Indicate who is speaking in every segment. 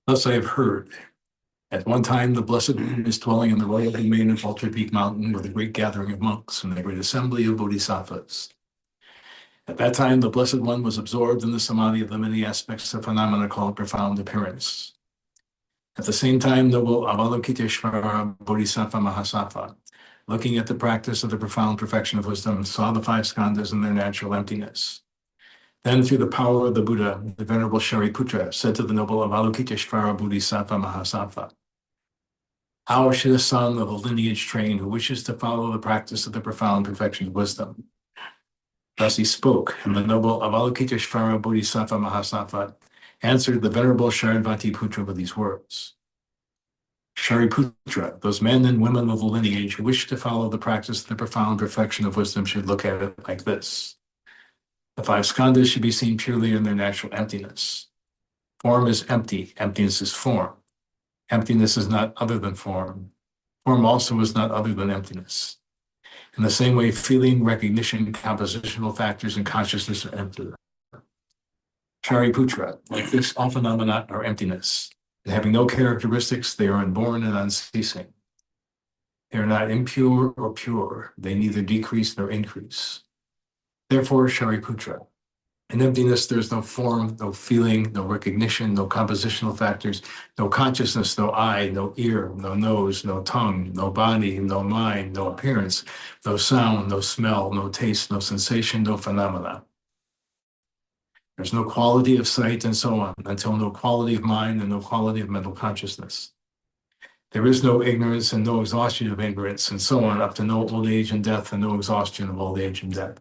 Speaker 1: Thus I have heard. At one time, the Blessed One is dwelling in the royal domain of Altar Peak Mountain with a great gathering of monks and a great assembly of bodhisattvas. At that time, the Blessed One was absorbed in the samadhi of the many aspects of phenomena called profound appearance. At the same time, noble Avalokiteshvara Bodhisattva Mahasattva, looking at the practice of the profound perfection of wisdom, saw the five skandhas in their natural emptiness. Then, through the power of the Buddha, the Venerable Shariputra said to the noble Avalokiteshvara Bodhisattva Mahasattva, "How should a son of a lineage train who wishes to follow the practice of the profound perfection of wisdom?" Thus he spoke, and the noble Avalokiteshvara Bodhisattva Mahasattva answered the Venerable Sharadvati Putra with these words. Shariputra, those men and women of the lineage who wish to follow the practice of the profound perfection of wisdom should look at it like this. The five skandhas should be seen purely in their natural emptiness. Form is empty, emptiness is form. Emptiness is not other than form. Form also is not other than emptiness. In the same way, feeling, recognition, compositional factors, and consciousness are empty. Shariputra, like this, all phenomena are emptiness, and having no characteristics, they are unborn and unceasing. They are not impure or pure, they neither decrease nor increase. Therefore, Shariputra, in emptiness, there is no form, no feeling, no recognition, no compositional factors, no consciousness, no eye, no ear, no nose, no tongue, no body, no mind, no appearance, no sound, no smell, no taste, no sensation, no phenomena. There's no quality of sight and so on, until no quality of mind and no quality of mental consciousness. There is no ignorance and no exhaustion of ignorance and so on, up to no old age and death and no exhaustion of old age and death.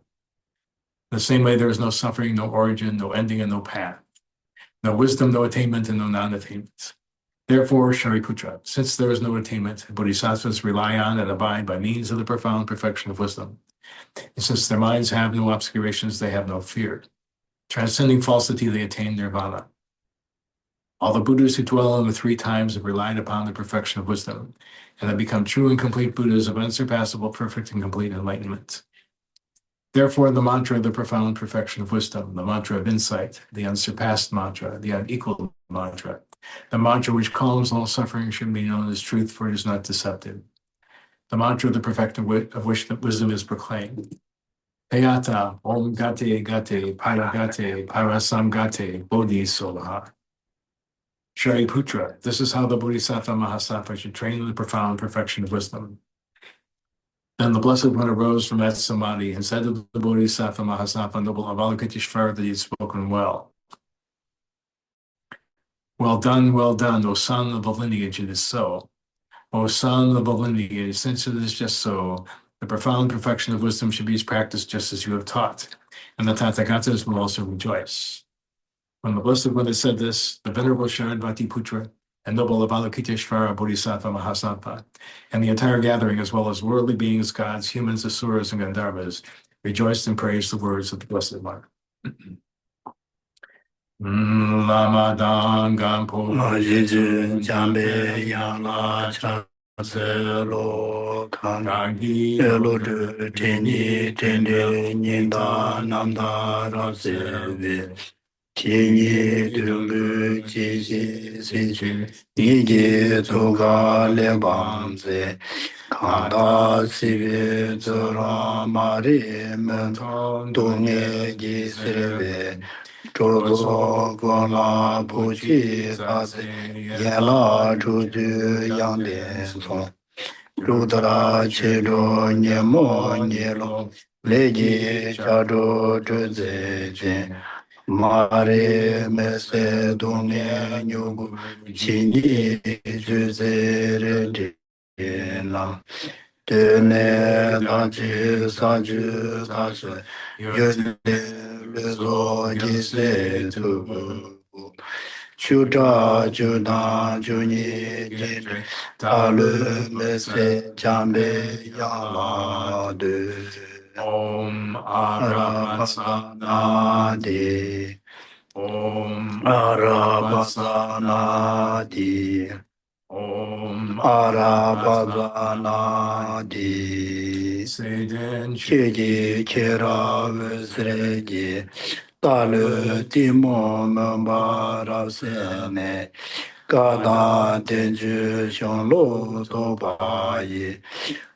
Speaker 1: In the same way, there is no suffering, no origin, no ending, and no path. No wisdom, no attainment, and no non-attainment. Therefore, Shariputra, since there is no attainment, bodhisattvas rely on and abide by means of the profound perfection of wisdom. And since their minds have no obscurations, they have no fear. Transcending falsity, they attain nirvana. All the Buddhas who dwell in the three times have relied upon the perfection of wisdom, and have become true and complete Buddhas of unsurpassable, perfect, and complete enlightenment. Therefore, the mantra of the profound perfection of wisdom, the mantra of insight, the unsurpassed mantra, the unequaled mantra, the mantra which calms all suffering should be known as truth, for it is not deceptive. The mantra of the perfection of which wisdom is proclaimed. Tayata, Om Gate Gate, Paragate, Parasamgate, Bodhi Solaha. Shariputra, this is how the Bodhisattva Mahasattva should train in the profound perfection of wisdom. Then the Blessed One arose from that samadhi and said to the Bodhisattva Mahasattva, noble Avalokiteshvara, that he had spoken well. Well done, O son of the lineage, it is so. O son of the lineage, since it is just so, the profound perfection of wisdom should be practiced just as you have taught, and the Tathagatas will also rejoice. When the Blessed One had said this, the Venerable Sharadvati Putra and noble Avalokiteshvara Bodhisattva Mahasattva, and the entire gathering, as well as worldly beings, gods, humans, asuras, and Gandharvas, rejoiced and praised the words of the Blessed One. Lama dan gampo jambe yana chaselo kangi elo de teni tende ninda namda raseve teni dungu jiji sinchi nige toga lebamze kanda sive zora mare menton donye gisreve Chozo Gona Puchi Sase Yela Chuju Yangde Song Rudra Chedo Nyemo Nyelo Leji Chado Chuze Mare Mese Dune Nyugu Chini Chuze Redina Tene Lachi Saju Sase Yone Lezo Jise Tu Chuta Chuna Chuni Jine Talu Mese Chambe Yala De Om Arabasana De Om Arabasana De Om
Speaker 2: Arabazana di
Speaker 1: Seiden
Speaker 2: Chedi Chera Vesredi Talu Timo Mbara Sene Gada Tenju Shon Lo Tobayi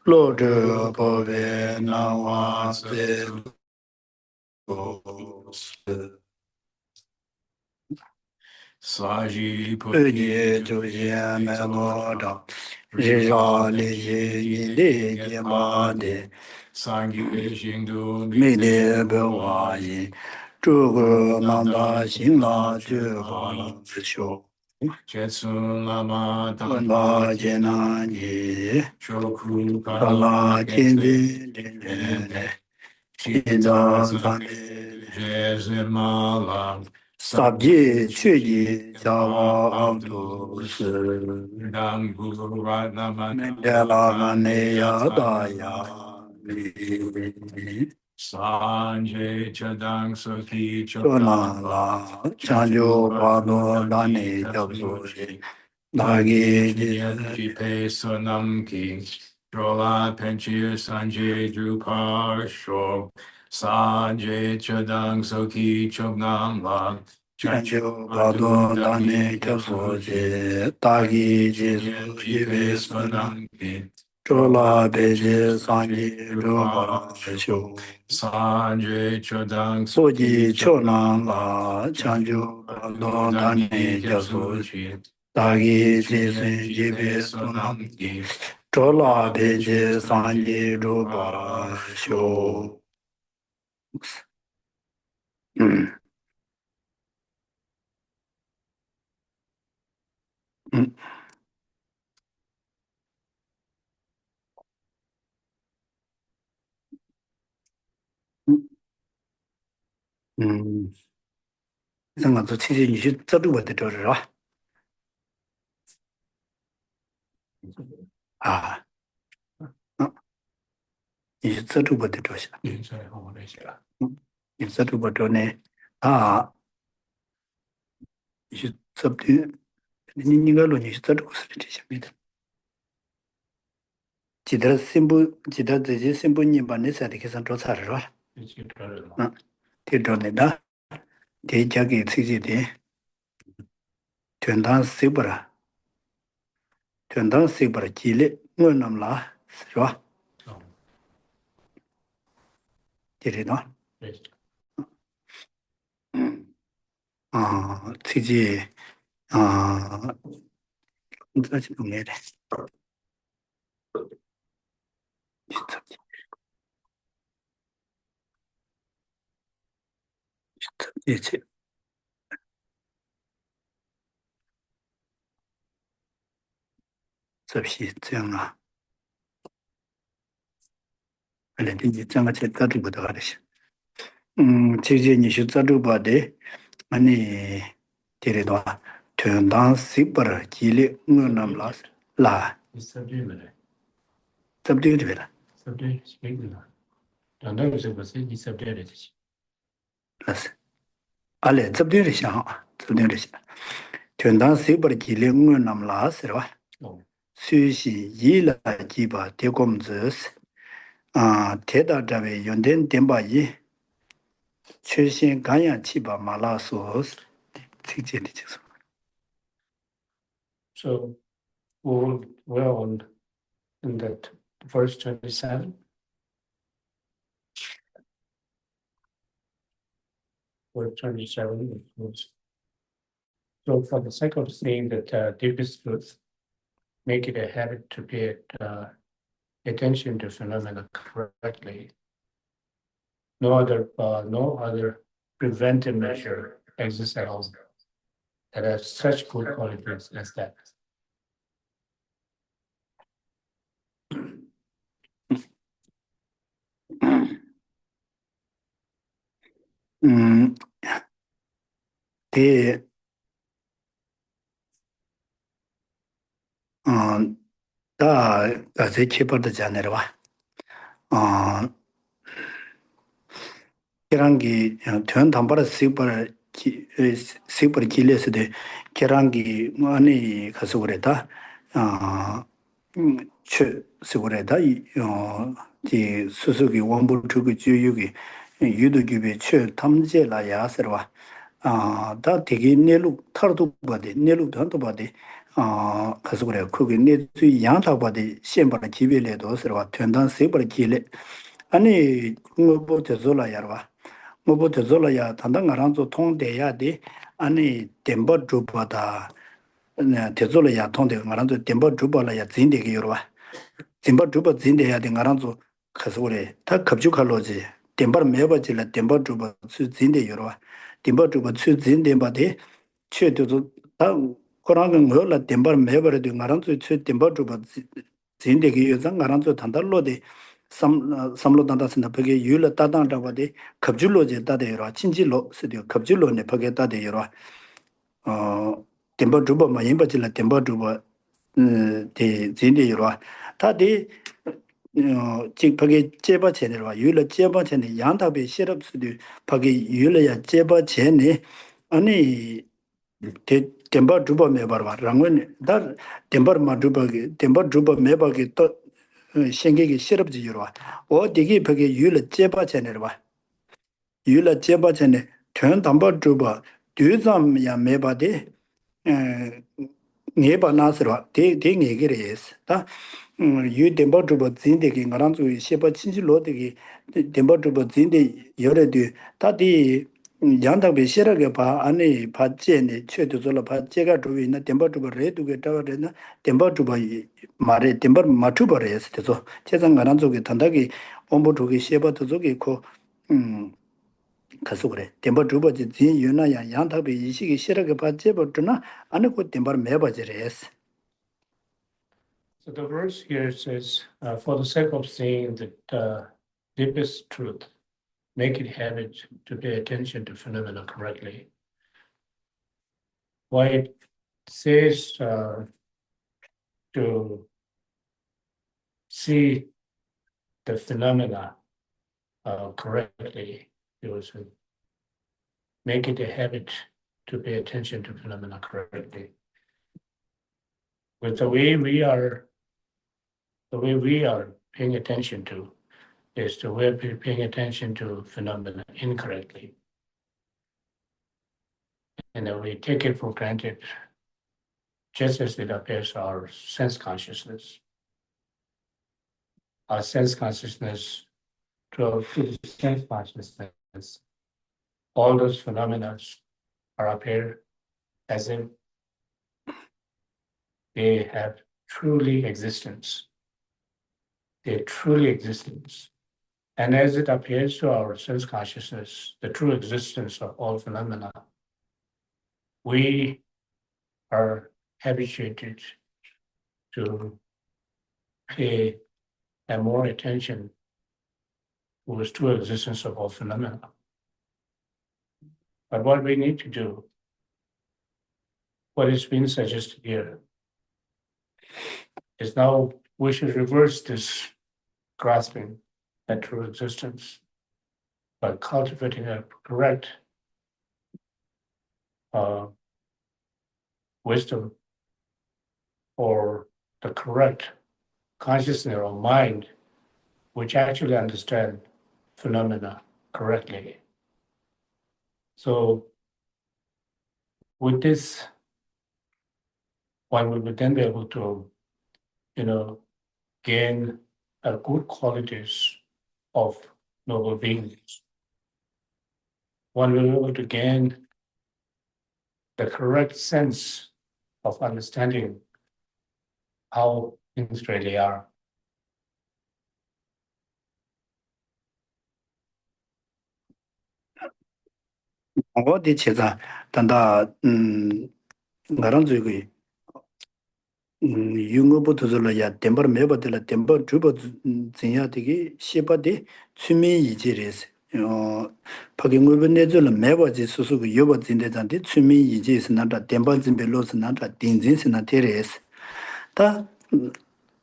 Speaker 2: Lo Zhe Bove Nawa Se
Speaker 1: Saji
Speaker 2: Ye Tu Ye Me Lo Da Rija Li Ye Ni De Ye Ma De
Speaker 1: Sangi Jingdu
Speaker 2: Mi De Be Wa Yi Zhu Ge Nam Da Xin La Zhu Ba La Xiu
Speaker 1: Jetsun Lama
Speaker 2: Wen
Speaker 1: Tang
Speaker 2: Da Jie Na Yi
Speaker 1: Choku
Speaker 2: Ka La
Speaker 1: Kala
Speaker 2: Tian
Speaker 1: Gente
Speaker 2: Bi Din Ne Xin
Speaker 1: Shiza
Speaker 2: Zang
Speaker 1: San
Speaker 2: San De
Speaker 1: Jezimala
Speaker 2: Sab Ji Qu Ji Jia Wa Av
Speaker 1: Abdu
Speaker 2: Du Si
Speaker 1: Dang Guru
Speaker 2: Mandela Manea Daya Mi
Speaker 1: Sanjay Chadang Saki
Speaker 2: Chona
Speaker 1: Chokdamba
Speaker 2: La
Speaker 1: Chanju
Speaker 2: Chanjo Pado
Speaker 1: Badu Dani
Speaker 2: Dani Japsuji
Speaker 1: Tatsuji
Speaker 2: Dagi
Speaker 1: Jipe Sonam King Drola Penchir Sanjay Drupar Shok Sanjay Chadang Soki Chognam Lam Chanchu
Speaker 2: Chanjo
Speaker 1: Badu
Speaker 2: Pado
Speaker 1: Dani
Speaker 2: Dani
Speaker 1: Tatsuji
Speaker 2: Japsuji Dagi
Speaker 1: Jipe
Speaker 2: Jisu Jive Sona
Speaker 1: Sonam King
Speaker 2: Chola
Speaker 1: Drola
Speaker 2: Beji
Speaker 1: Penchir
Speaker 2: Sanji
Speaker 1: Sanjay
Speaker 2: Drupara
Speaker 1: Drupar Shok
Speaker 2: Sho
Speaker 1: Sanjay Chodang Soki
Speaker 2: Soji
Speaker 1: Chognam
Speaker 2: Chonam
Speaker 1: Lam
Speaker 2: La
Speaker 1: Chanchu
Speaker 2: Chanjo
Speaker 1: Badu
Speaker 2: Pado
Speaker 1: Dani
Speaker 2: Dani Japsuji
Speaker 1: Tatsuji
Speaker 2: Dagi
Speaker 1: Jipe
Speaker 2: Jisu Jive Sonam
Speaker 1: Sonam King
Speaker 2: Chola
Speaker 1: Peche
Speaker 2: Beji
Speaker 1: Sanji
Speaker 2: Sanji
Speaker 1: Rupa
Speaker 2: Drupara
Speaker 1: Sho.
Speaker 2: Sho Mm, mm, mm,嗯，那我做期间你是这路我的这是吧？啊，嗯，你是这路我的这是，嗯，你这路我这呢？啊，你是这的，你个路你是这路是这些没的，记得这些新不你把你在的给上做菜是吧？嗯，听着你的，这家给自己的，全当谁不啦？全当谁不啦？积累我那么啦，是吧？这里呢？嗯。啊，最近啊，这几年的，这这批这样啊，本来你这样去这里不得了些。嗯，最近你是这里吧的，你这里的话，全当西边儿激烈，我那么拉，这不对对了，那是，啊嘞，这不对的想，这不对的想，全当西边儿激烈，我那么拉是吧？虽是一来几把的工资是。啊，铁道这位用电电报仪，全线感氧气把马拉松推荐的就是。
Speaker 3: So we're on in that verse 27, verse 27. So for the sake of saying that deepest truth, make it a habit to pay attention to phenomena correctly. No other preventive measure exists at all that has such good qualities as that.
Speaker 2: 嗯，对，嗯，这起跑的讲的吧，啊，kerangi tuan tambara sikpar kile side kerangi mani kasugure ta 아 최 시골에다 이 수수기 원부 주기 주유기 유도기비 최 탐제라 야서와 다 되게 내로 타도 봐대 내로 단도 봐대 가서 그래 그게 내주 양다 봐대 시험받는 기회래도 서와 된단 세벌 기회 아니 뭐 되돌아 야와 뭐 되돌아야 단단 알아서 통돼야 돼 아니 템버 주바다 네 되돌아야 통돼 말한도 템버 주바라야 진되게 요와 템버 주바 진돼야 돼 말한도 가서 그래 다 급주칼로지 템버 매버지라 템버 주바 진돼 요와 템버 주바 진돼 바데 최도도 다 코로나는 뭐라 템버 매버도 말한도 최 템버 주바 진되게 요상 말한도 단달로데 삼로 단다스나 벽에 유를 따당다바데 급줄로제 따대요라 친질로 쓰디오 급줄로네 벽에 따대요라 템버 주바 마임바질라 템버 주바 데 진데요라 다데 직 벽에 제바 제네와 유를 제바 제네 양답에 시럽스디 벽에 유를야 제바 제네 아니 데 템버 주바 메바라 랑wen 다 템버 마주바게 템버 주바 메바게 또 생기기 싫어지요라 어 되게 벽에 유를 제바 제네와 유를 제바 제네 전 담바 주바 뒤잠야 메바데 네바 나스라 데 얘기래스 다 유 템버 주바 진데기 가란주 시바 친지로데기 템버 주바 진데 여래도 다디 양답에 싫어게 봐 안에 받제네 최도절로 받제가 주위나 템버 주바 레두게 타버레나 템버 주바 말에 템버 마투버레스 돼서 세상 가난 쪽에 단다기 온보 쪽에 시바도 쪽에 고 가서 그래 템버 주바지 진 유나야 양답에 이식이 싫어게 받제버드나 안에 그 템버 매버제레스
Speaker 3: So the verse here says, for the sake of saying the deepest truth, make it habit to pay attention to phenomena correctly. Why it says to see the phenomena correctly, it was make it a habit to pay attention to phenomena correctly. With the way we are paying attention to is the way we're paying attention to phenomena incorrectly. And then we take it for granted just as it appears to our sense consciousness. Our sense consciousness, to the sense consciousness, all those phenomena are appear as if they have truly existence. They truly existence. And as it appears to our sense consciousness, the true existence of all phenomena, we are habituated to pay more attention to the true existence of all phenomena. But what we need to do, what is being suggested here, is now we should reverse this grasping at true existence by cultivating a correct wisdom or the correct consciousness or mind which actually understand phenomena correctly. So with this, one will then be able to, gain good qualities of noble beings. One will be able to gain the correct sense of understanding how things really are.
Speaker 2: 어디 제가 단다 나랑 저기 융어부터 들어야 템버 매버들 템버 주버 진야 되게 시바데 취미 이지레스 파경을 내줄 매버지 수수고 여버 진대잔데 취미 이지스 나다 템버 진벨로스 나다 딘진스 나테레스 다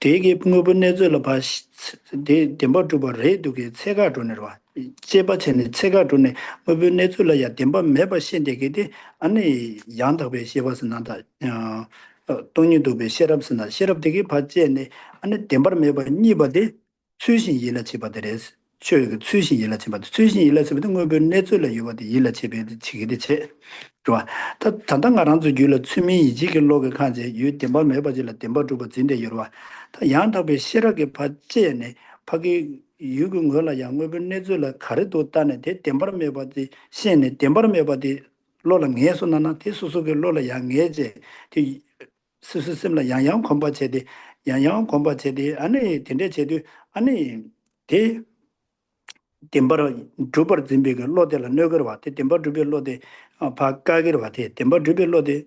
Speaker 2: 되게 풍업은 내줄 봐 템버 주버 레두게 체가 돈으로 제바체네 체가 돈에 뭐 내줄야 템버 매버 신데게데 아니 양답에 시바스 나다 동니도베 셰럽스나 셰럽되게 받지에 안에 덴버메바 니바데 수신 일라 치바데레스 최그 수신 일라 치바데 수신 일라 치바데 뭐 내줄라 요바데 일라 치베데 치게데 체 좋아 다 단단가란주 줄라 취미 이지게 로게 칸제 유 덴버메바질라 덴버주버 진데 요와 다 양답에 셰럽게 받지에 파기 유근 걸라 양외베 내줄라 가르도 따네 데 덴버메바데 신네 덴버메바데 로라 녜소나나 테수수게 로라 양예제 스스심라 양양 콤바체데 양양 콤바체데 아니 텐데 체데 아니 데 템버 주버 짐베가 로데라 너거 와테 템버 주베 로데 바까기로 와테 템버 주베 로데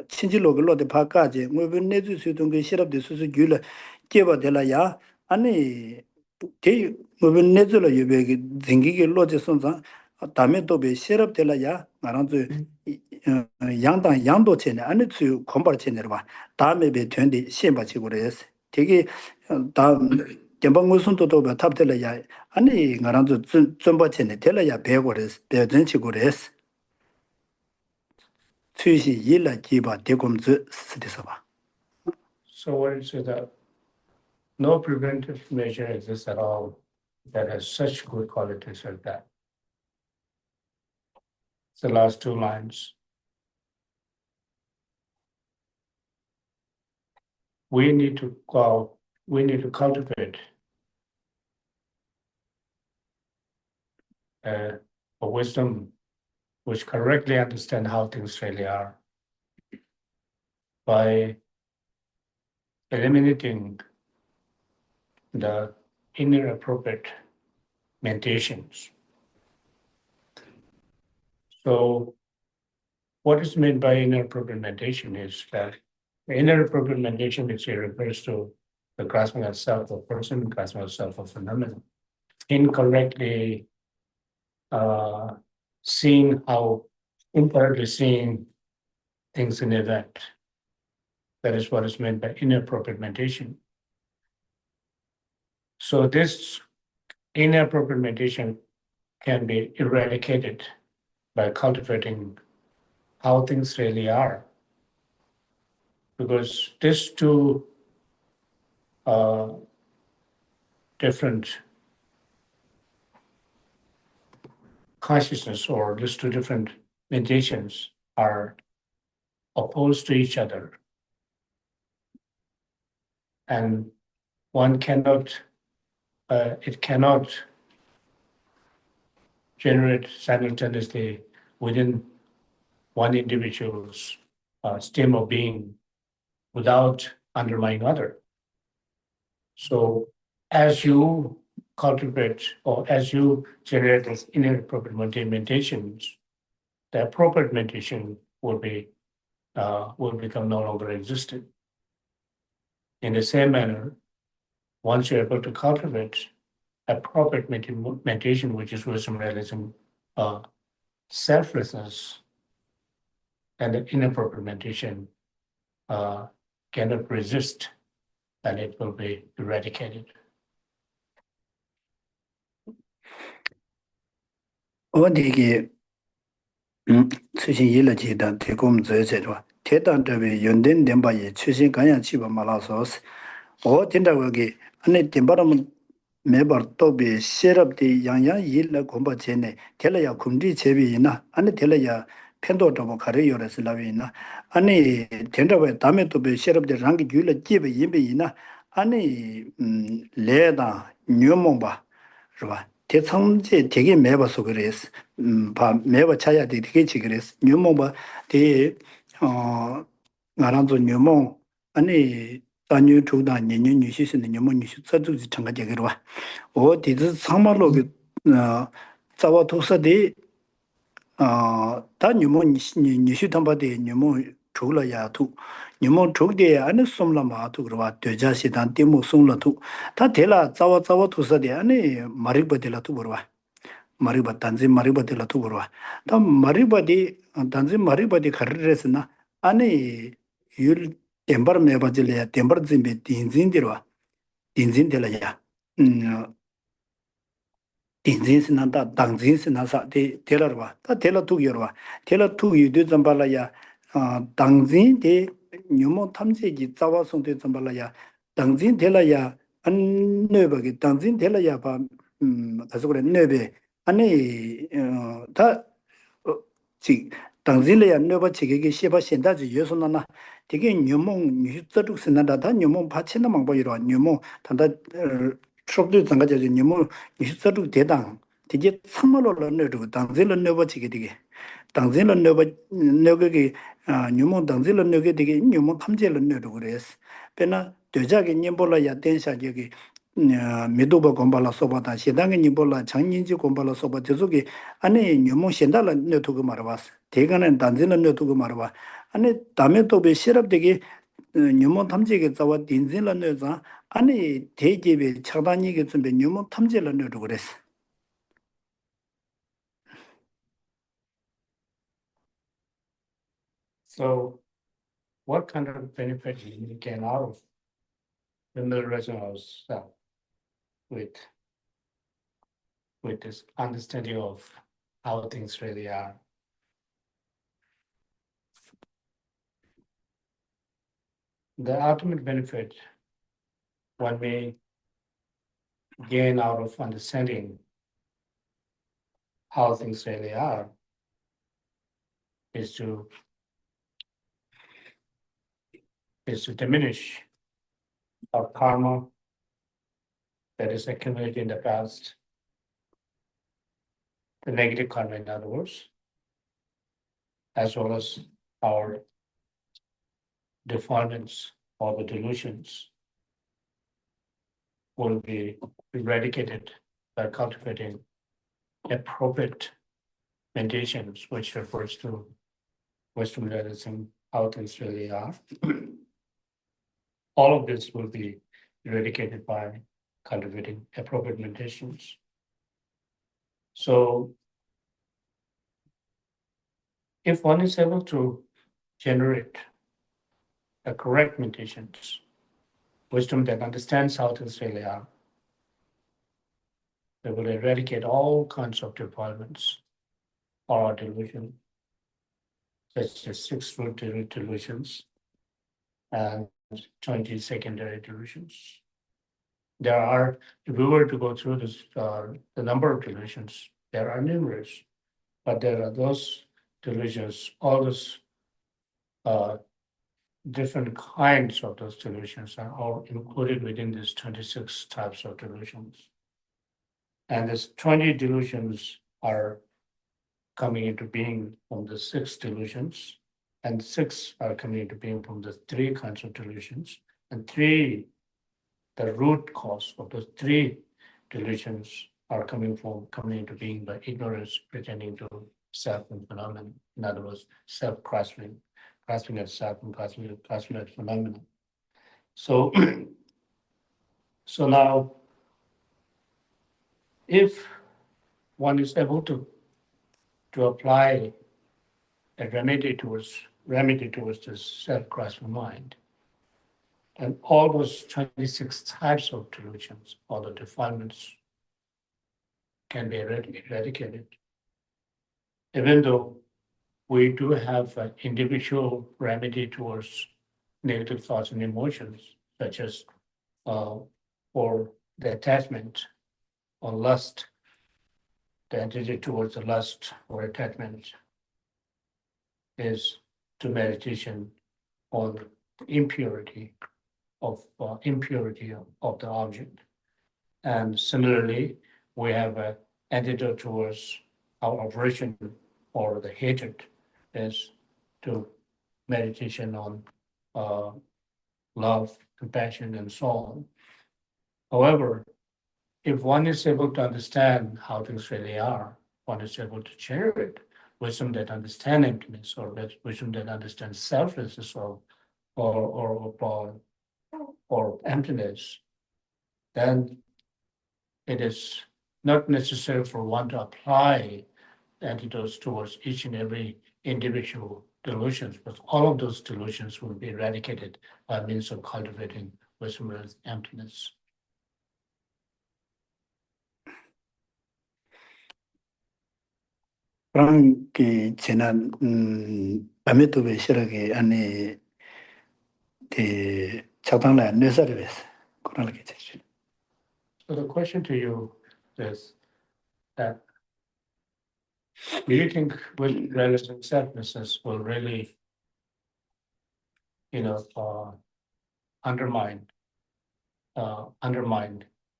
Speaker 2: 친지로가 로데 바까제 뭐베 내주 수동 게 시럽데 수수 귤라 깨바데라야 아니 데 뭐베 내주라 예베게 징기게 로제 선자 다음에 또베 시럽데라야 나란주 양당 양도 체네 안에 주 콤바 체네로 봐 다음에 베 된디 시험바치고 그래서 되게 다음 gembangusunto ba tabtela ya ani ngaranzo zomba chene tela ya begores bedenchi gores tsushi yila jiba degomzu sidisa ba.
Speaker 3: So what is it that no preventive measure exists at all that has such good qualities as that? It's the last two lines. We need to cultivate a wisdom which correctly understand how things really are by eliminating the inappropriate mentations. So what is meant by inappropriate mentation is that the inappropriate mentation which refers to the grasping of self of person, grasping of self of phenomenon, incorrectly incorrectly seeing things in event. That is what is meant by inappropriate mentation. So this inappropriate mentation can be eradicated by cultivating how things really are. Because these two different consciousness or these two different mentations are opposed to each other. And one cannot, it cannot generate simultaneously within one individual's stream of being without undermining other. So as you cultivate or as you generate these inappropriate mentations, the appropriate mentation will become no longer existent. In the same manner, once you're able to cultivate appropriate mentation, which is wisdom, realism, selflessness, and the inappropriate mentation cannot resist, and it will be eradicated.
Speaker 2: 어디게 최신 일러지다 대검 저제로 대단적인 연된 된바에 최신 간양 치바 말아서스 된다고기 안에 된바라면 매버 또비 셰럽디 양양 일러 공부제네 텔라야 kumdi 제비이나 안에 텔라야 펜도도 가려요레스 라비나 아니 된다고 다음에 또비 셰럽디 랑기 줄러 집에 임비이나 아니 레다 뉴몽바 그봐 대청제 되게 매버서 그랬어 바 매버 차야 되게 지 그랬어 뉴몽바 대 나란도 뉴몽 아니 단유 주다 년년 유시스는 뉴몽 유시 저주지 참가되기로 와 디즈 상말로 자와 독서디 다 뉴몽 유시 담바데 뉴몽 조라야투 뉴몽 조게 안에 som라마투 그러와 되자시단 데모 송라투 다 데라 자와 독서디 안에 마리바데라투 그러와 마리바 단지 마리바데라투 그러와 다 마리바디 단지 마리바디 가르레스나 안에 율 템버 메바질레야 템버 짐베 딘진디로와 딘진데라야 딘진스나다 당진스나사 데라와 다 데라 투기로와 데라 투기 되점발라야 당진데 nyumo 탐제기 자와 송대 점발라야 당진 될라야 안 네버기 당진 될라야 봐 가서 그래 네베 아니 다 지 당진래야 네버 지게기 시바 신다지 예선나나 되게 nyumo 뉴스적 신나다 nyumo 받치는 방법이로 nyumo 단다 숍도 장가지 nyumo 뉴스적 대당 되게 참말로 넣는 당진을 네버지게 되게 당진을 네버기 뉴모 당진을 네게 되게 뉴모 탐제를 네로 그래서 배나 되자게 님볼라야 된샤 저기 미도바 공발라 소바다 시당에 님볼라 장인지 공발라 소바 저기 아니 뉴모 신달라 네토고 말아봤어 대가는 당진을 네토고 말아봐 아니 다음에 또배 실업되게 뉴모 탐제게 자와 딘진을 네자 아니 대geb에 차단이게 좀 뉴모 탐제를 네로 그랬어
Speaker 3: So what kind of benefit you get out of the liberation of self with this understanding of how things really are? The ultimate benefit one may gain out of understanding how things really are is to diminish our karma that is accumulated in the past, the negative karma in other words, as well as our defilements or the delusions will be eradicated by cultivating appropriate meditations, which refers to wisdom realizing how things really are. All of this will be eradicated by cultivating appropriate meditations. So if one is able to generate the correct meditations, wisdom that understands how things really are, they will eradicate all kinds of defilements or delusion, such as 6 root delusions and 20 secondary delusions. There are, if we were to go through this, the number of delusions, there are numerous, but there are those delusions, all those different kinds of those delusions are all included within these 26 types of delusions. And these 20 delusions are coming into being from the 6 delusions, and 6 are coming into being from the 3 kinds of delusions, and 3, the root cause of those 3 delusions are coming into being by ignorance pretending to self and phenomenon. In other words, self-grasping, grasping at self and grasping at phenomenon. So, so now, if one is able to apply a remedy towards this self-grasping mind, and all those 26 types of delusions, all the defilements can be eradicated. Even though we do have an individual remedy towards negative thoughts and emotions, such as for the attachment or lust, the attitude towards the lust or attachment is to meditation on impurity of the object. And similarly, we have an antidote towards our aversion or the hatred is to meditation on love, compassion, and so on. However, if one is able to understand how things really are, one is able to generate wisdom that understands emptiness, or wisdom that understands selflessness, or emptiness, then it is not necessary for one to apply antidotes towards each and every individual delusions, but all of those delusions will be eradicated by means of cultivating wisdom with emptiness.
Speaker 2: 그런 게 지난 밤에도 왜 싫어게 아니 대 차단에 내서리스 그러게 되죠.
Speaker 3: So the question to you is that do you think with relative selflessness will really, undermine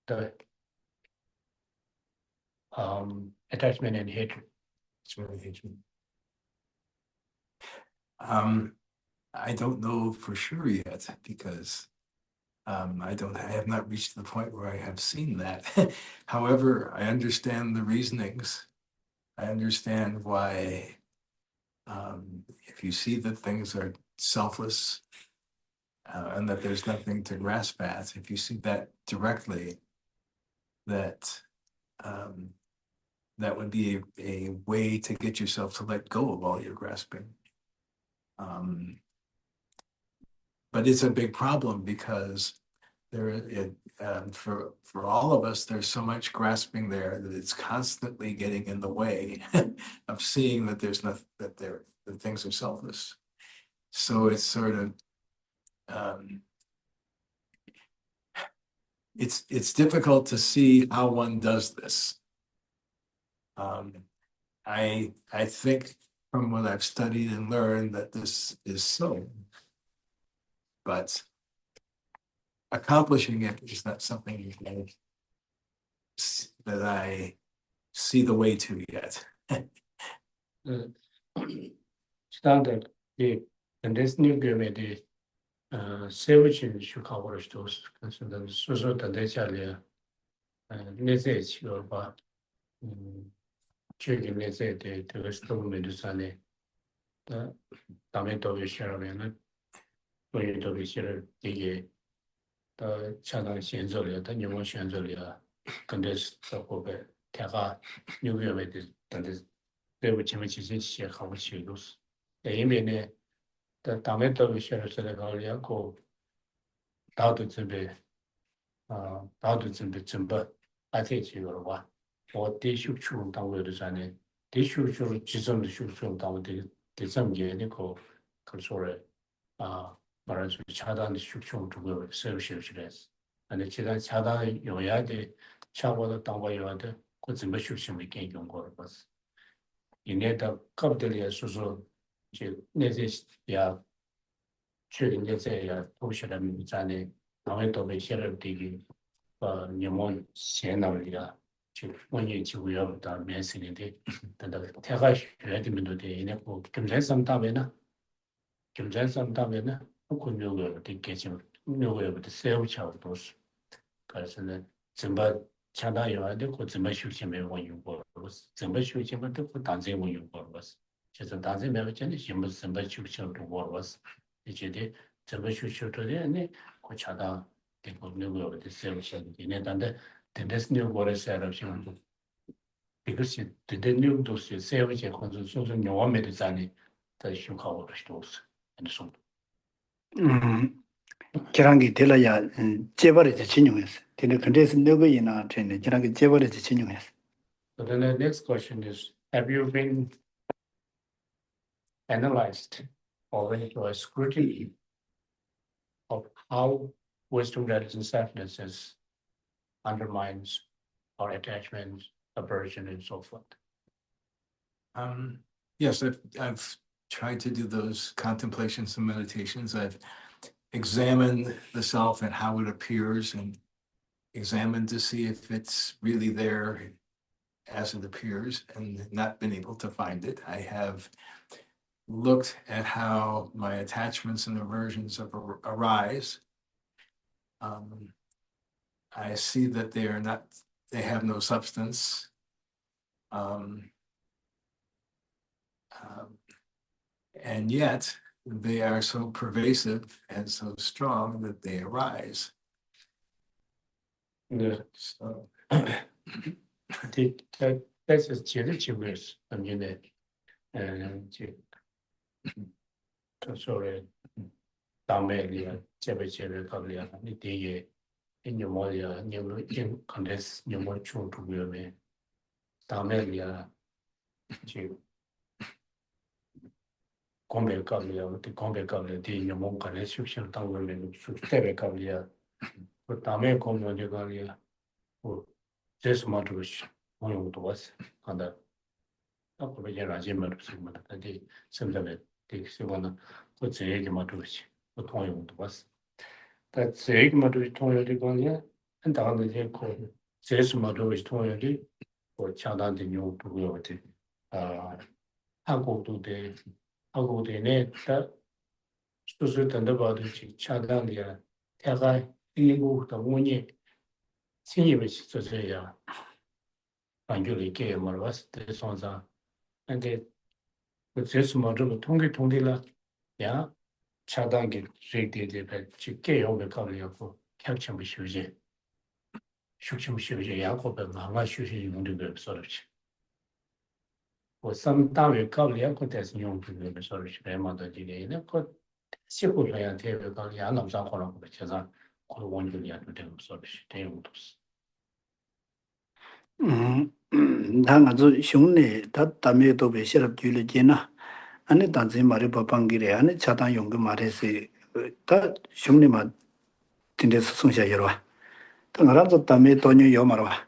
Speaker 3: the attachment and hatred?
Speaker 1: It's really hatred. I don't know for sure yet because I have not reached the point where I have seen that. However, I understand the reasonings. I understand why, if you see that things are selfless and that there's nothing to grasp at, if you see that directly, that that would be a way to get yourself to let go of all your grasping. But it's a big problem because for all of us, there's so much grasping there that it's constantly getting in the way of seeing that there's nothing that things are selfless. So it's sort of it's difficult to see how one does this. I think from what I've studied and learned that this is so, but accomplishing it is not something that I see the way to yet.
Speaker 3: Standard and this new government 세우신 슈카고를 스토스 그래서 수소 단대자리에 내세치로 봐 최근 내세에 그 스토브메드산에 다음에 또 시험에는 또도 시를 이게 더 차단 현저리야 더 영어 현저리야 근데 서고배 대가 뉴욕에 단대 배우 재미지 시하고 시도스 이면에 다음에 또 시를 가려고 다도 준비 다도 준비 아테지로 봐. 대슈추 당외도 전에 대슈추 지점도 슈추 당외 대점계니고 그소래 말아서 차단 슈추 두고 서비스를 아니 제가 차단 요야데 차고도 당외요데 그 준비 슈추를 개인 거로 봤어. 이내다 갑들이야 수소 이제 내세야 최근 내세야 도시라는 전에 다음에도 메시를 되기 녀몬 시에나리가 지금 원이 지구여부터 메시는데 단다 태가 해야되면도 돼 이내 뭐 경쟁성 다음에나 군요가 되게 지금 요거부터 세우차도 그래서는 전부 차다여야 되고 전부 휴식에 원용고 전부 휴식에 또 단체 원용고 그래서 단체 매체는 전부 휴식으로 보고 이제 전부 휴식으로 되네 그 차다 되고 요거부터 세우시는 이내단데 tendes new borders eruption because the new dose savage consumption so no medicine that you call those and so
Speaker 2: 기랑기 될라야 제벌에 진용했어. 근데 근데서 너거이나 전에 기랑기 제벌에 진용했어.
Speaker 3: so then the next question is have you been analyzed or when it was scrutiny of how wisdom religion sadness undermines our attachment aversion and so forth?
Speaker 1: Yes, I've tried to do those contemplations and meditations. I've examined the self and how it appears and examined to see if it's really there as it appears and not been able to find it. I have looked at how my attachments and aversions arise. I see that they have no substance. And yet they are so pervasive and so strong that they arise. So
Speaker 3: that's a challenge I mean sorry 다음에 제베제를 거기야 이게 인용모야 인용 컨텐츠 인용모 중투고요 다음에 지금 공백 가블이야, 어디 공백 가블이 뒤에 몸 간에 숙성 당근에 숙대배 가블이야. 그 다음에 공룡이 가블이야. 뭐 제스마도 공룡도 왔어. 간다. 앞으로 이제 라지만 없으면 근데 선배들 되게 세거나 그 제얘기만 들으시. 그 통용도 왔어. 다 제얘기만 들으시 통용이 거냐? 한다는 이제 그 제스마도 통용이 뭐 차단된 용도 그거지. 아, 한국도 돼. 한국도 내다 수술 된다고든지 차단이야. 대가 일부도 문이 신입을 시켜줘야 반겨를 있게 말았을 때 sonza. 근데 그 제스 모두 통계라 야 차단기 제대로 쉽게 용을 가려고 캡처 쉬우지. 숙심 쉬우지 약고별 망아 쉬우지 용도를 서르지. 뭐 삼다외 가려고 대신 용도를 서르지. 배만도 지내는 그 시고서야 대외 가려 남상하고 그래서 그 원들이 안 되는 서르지. 대용도.
Speaker 2: 다 아주 흉내 다 담에도 베시럽 줄이지나 아니 단지 말이 법방기래 아니 차단 용금 말해서 다 흉내 맛 진짜 송샤 여러와 당라도 담에 돈이 요 말와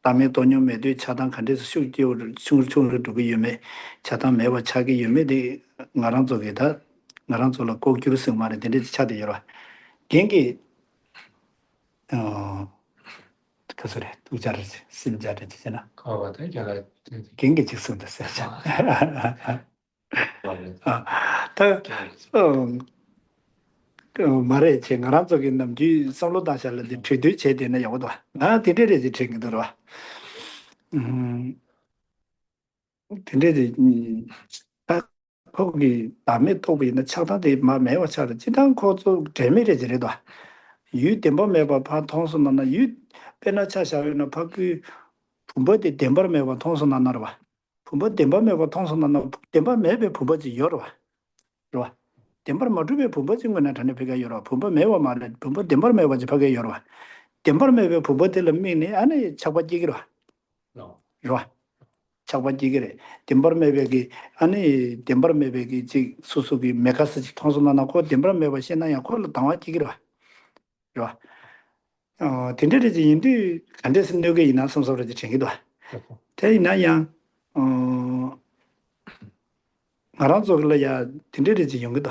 Speaker 2: 담에 돈이 매도 차단 간데서 쇼디오를 충을 두고 유매 차단 매와 차기 유매디 나랑 쪽에다 나랑 쪽으로 꼭 줄을 쓰 말에 되는데 차대 여러와 경기 그 소리 두 자리지 신 자리지잖아
Speaker 3: 가와다 제가
Speaker 2: 경기 직선됐어요.
Speaker 3: 맞아요.
Speaker 2: 다 그 말에 제가란 쪽에 남지 솔로 다살는데 최대 제대는 영어도 나 디데레지 챙기더라. 근데 딱 거기 남의 또비 있는 차다데 마 매워 차다 지단 코도 재미래지래도 유 템버 매버 파 통선나 유 페나 차샤는 파그 분버데 템버 매버 통선나 나라 분버 템버 매버 통선나 템버 매베 분버지 여러 와 템버 마두베 분버진 거나 다네 배가 여러 분버 매워 말에 분버 템버 매버지 배가 여러 템버 매베 분버들 미네 안에 잡아지기로
Speaker 3: No.
Speaker 2: 와 잡아지기래 템버 매베기 아니 템버 매베기 지 수수기 메가스지 통선나고 템버 매버 신나야 콜로 당와지기로 와 딘데르지 인디 간데스 녀게 이나 섬서르지 챙기도 대이나야 알아서글야 딘데르지 용기도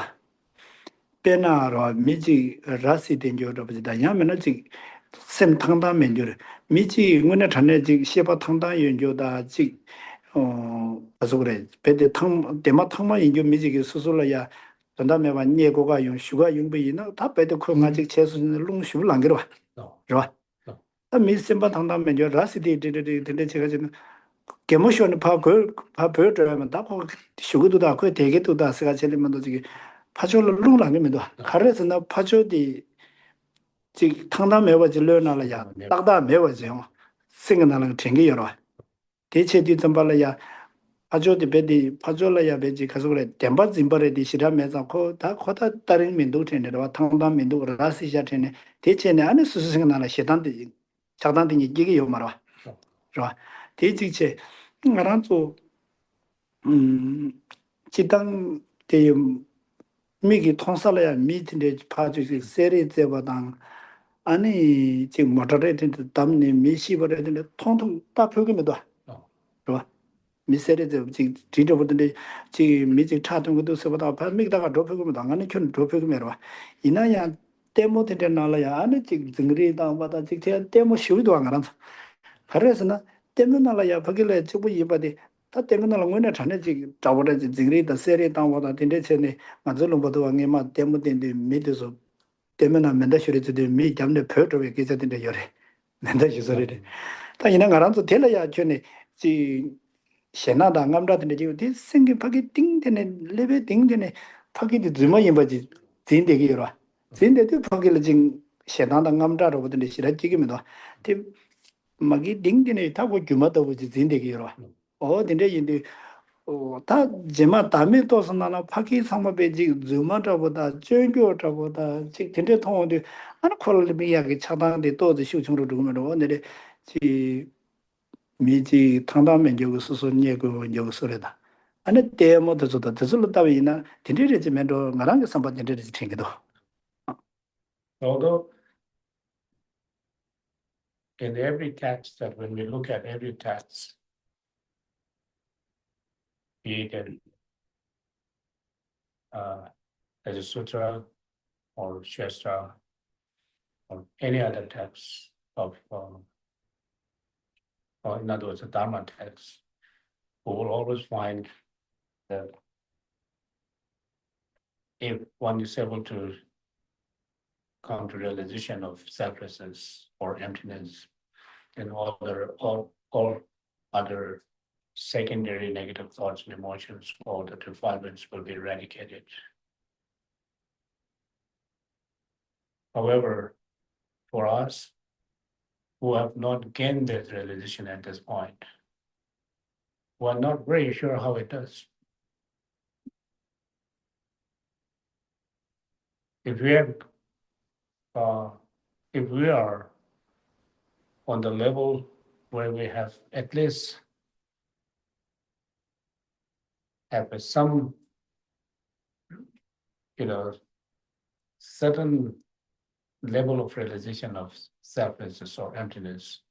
Speaker 2: 페나로 미지 라시 된jo도 보다 야면지 셈탕다 면jo를 미지 응원에 전에지 시바 탕다 연조다 지 그래서 그래 배대 탕 대마 탕마 인조 미지기 수술이야 전담에 완 예고가 용 슈가 용비나 다 배대 그 아직 재수는 롱슈를 안 그러 봐. 미셈바 당담면 저 라시디 데데 제가 지금 개모션 파 보여드리면 다 쉬고도다 그 되게도다 쓰가 제리면도 지금 파졸로 룽랑이면도 가르에서 나 파조디 지 탕담 매워질려나라야 딱다 매워져요 생각나는 거 여러 대체디 좀 파조디 베디 파졸라야 베지 가서 그래 덴바 짐바레디 시라면서 다 코다 다른 민도 텐데와 탕담 민도 라시샤 텐데 대체네 안에 수수 생각나는 시단데 작단데 이게 요 말아 자 대직체 나란도 지당 대 미기 통살이야 미tin데 파주시 세리제바당 아니 지금 모터레이드 담네 미시버레데 통통 다 표기면도 좋아 미세레제 지금 뒤져보던데 지금 미직 차던 것도 써보다 발미다가 좁히면 당연히 큰 좁히면 와 이나야 데모데 나라야 안에 지금 등리다 받아 지금 데모 쉬우도 안 가는 그래서는 때문에 바길래 저거 이바디 다 때문에 원래 전에지 잡아라지 지그리다 세리 당보다 된대체네 맞을로 보도 왕에마 때문에 미드서 때문에 맨다 쇼리도 미 잡네 표도에 계자된데 요래 맨다 쇼리래 다 이나 가란도 될어야 전에 지 세나다 감다든지 지금 생기 파기 띵되네 레베 띵되네 파기도 좀 이바지 진대기 요라 진대도 파기를 지금 세나다 감다로 보던데 싫어지기면도 마기 딩딩에 타고 주마도 보지 진대기로 근데 인데 다 제마 담에 또서 나나 파기 상마베지 주마다보다 전교다보다 지 근데 통원데 안 콜리비야기 차단데 또도 쇼청으로 두면 오늘에 지 미지 탕담면 저거 수순예 그 저거 소리다 안에 때모도 저도 저절로 따위나 딘디르지면도 나랑 삼바 딘디르지 튕기도.
Speaker 3: Although in every text, that when we look at every text, be it in, as a sutra or shastra or any other text of, or in other words, a Dharma text, we will always find that if one is able to come to realization of selflessness or emptiness, then all other secondary negative thoughts and emotions, all the defilements will be eradicated. However, for us who have not gained that realization at this point, we are not very sure how it does. If we are on the level where we have at least have some, certain level of realization of selflessness or emptiness,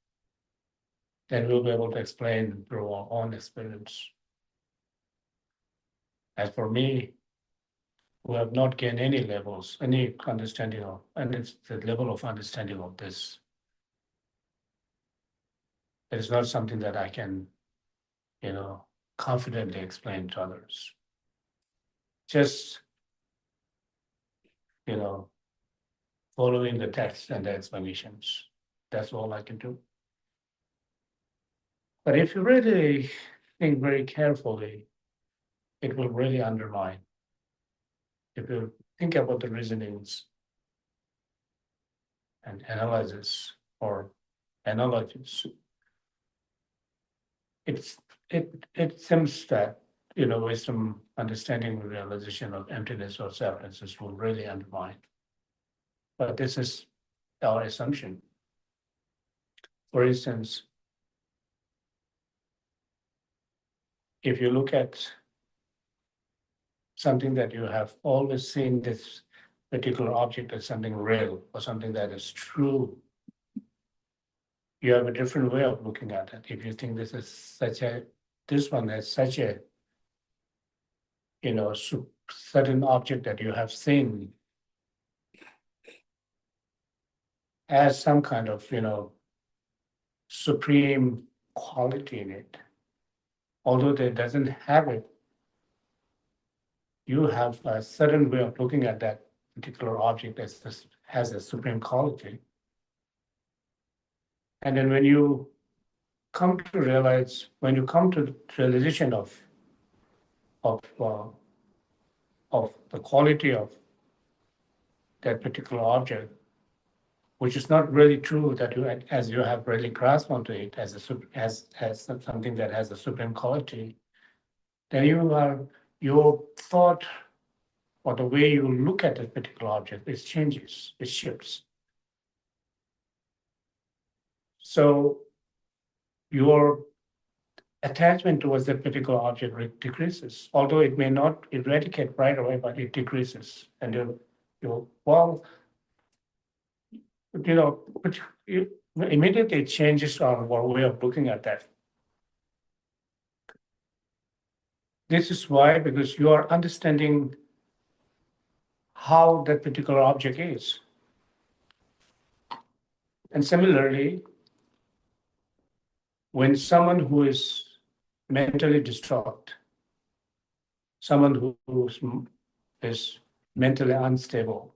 Speaker 3: then we'll be able to explain through our own experience. As for me, who have not gained any levels, any understanding of, and it's the level of understanding of this, it is not something that I can, confidently explain to others. Just, following the text and the explanations. That's all I can do. But if you really think very carefully, it will really undermine. If you think about the reasonings and analysis or analogies, it seems that, with some understanding and realization of emptiness or selflessness will really undermine. But this is our assumption. For instance, if you look at something that you have always seen this particular object as something real or something that is true, you have a different way of looking at it. If you think this one has such a, certain object that you have seen as some kind of, supreme quality in it, although it doesn't have it, you have a certain way of looking at that particular object as has a supreme quality. And then when you come to realization of the quality of that particular object, which is not really true that you have really grasped onto it as something that has a supreme quality, then your thought or the way you look at a particular object, it changes, it shifts. So your attachment towards that particular object decreases, although it may not eradicate right away, but it decreases. And immediately it changes our way of looking at that. This is why, because you are understanding how that particular object is. And similarly, when someone who is mentally distraught, someone who is mentally unstable,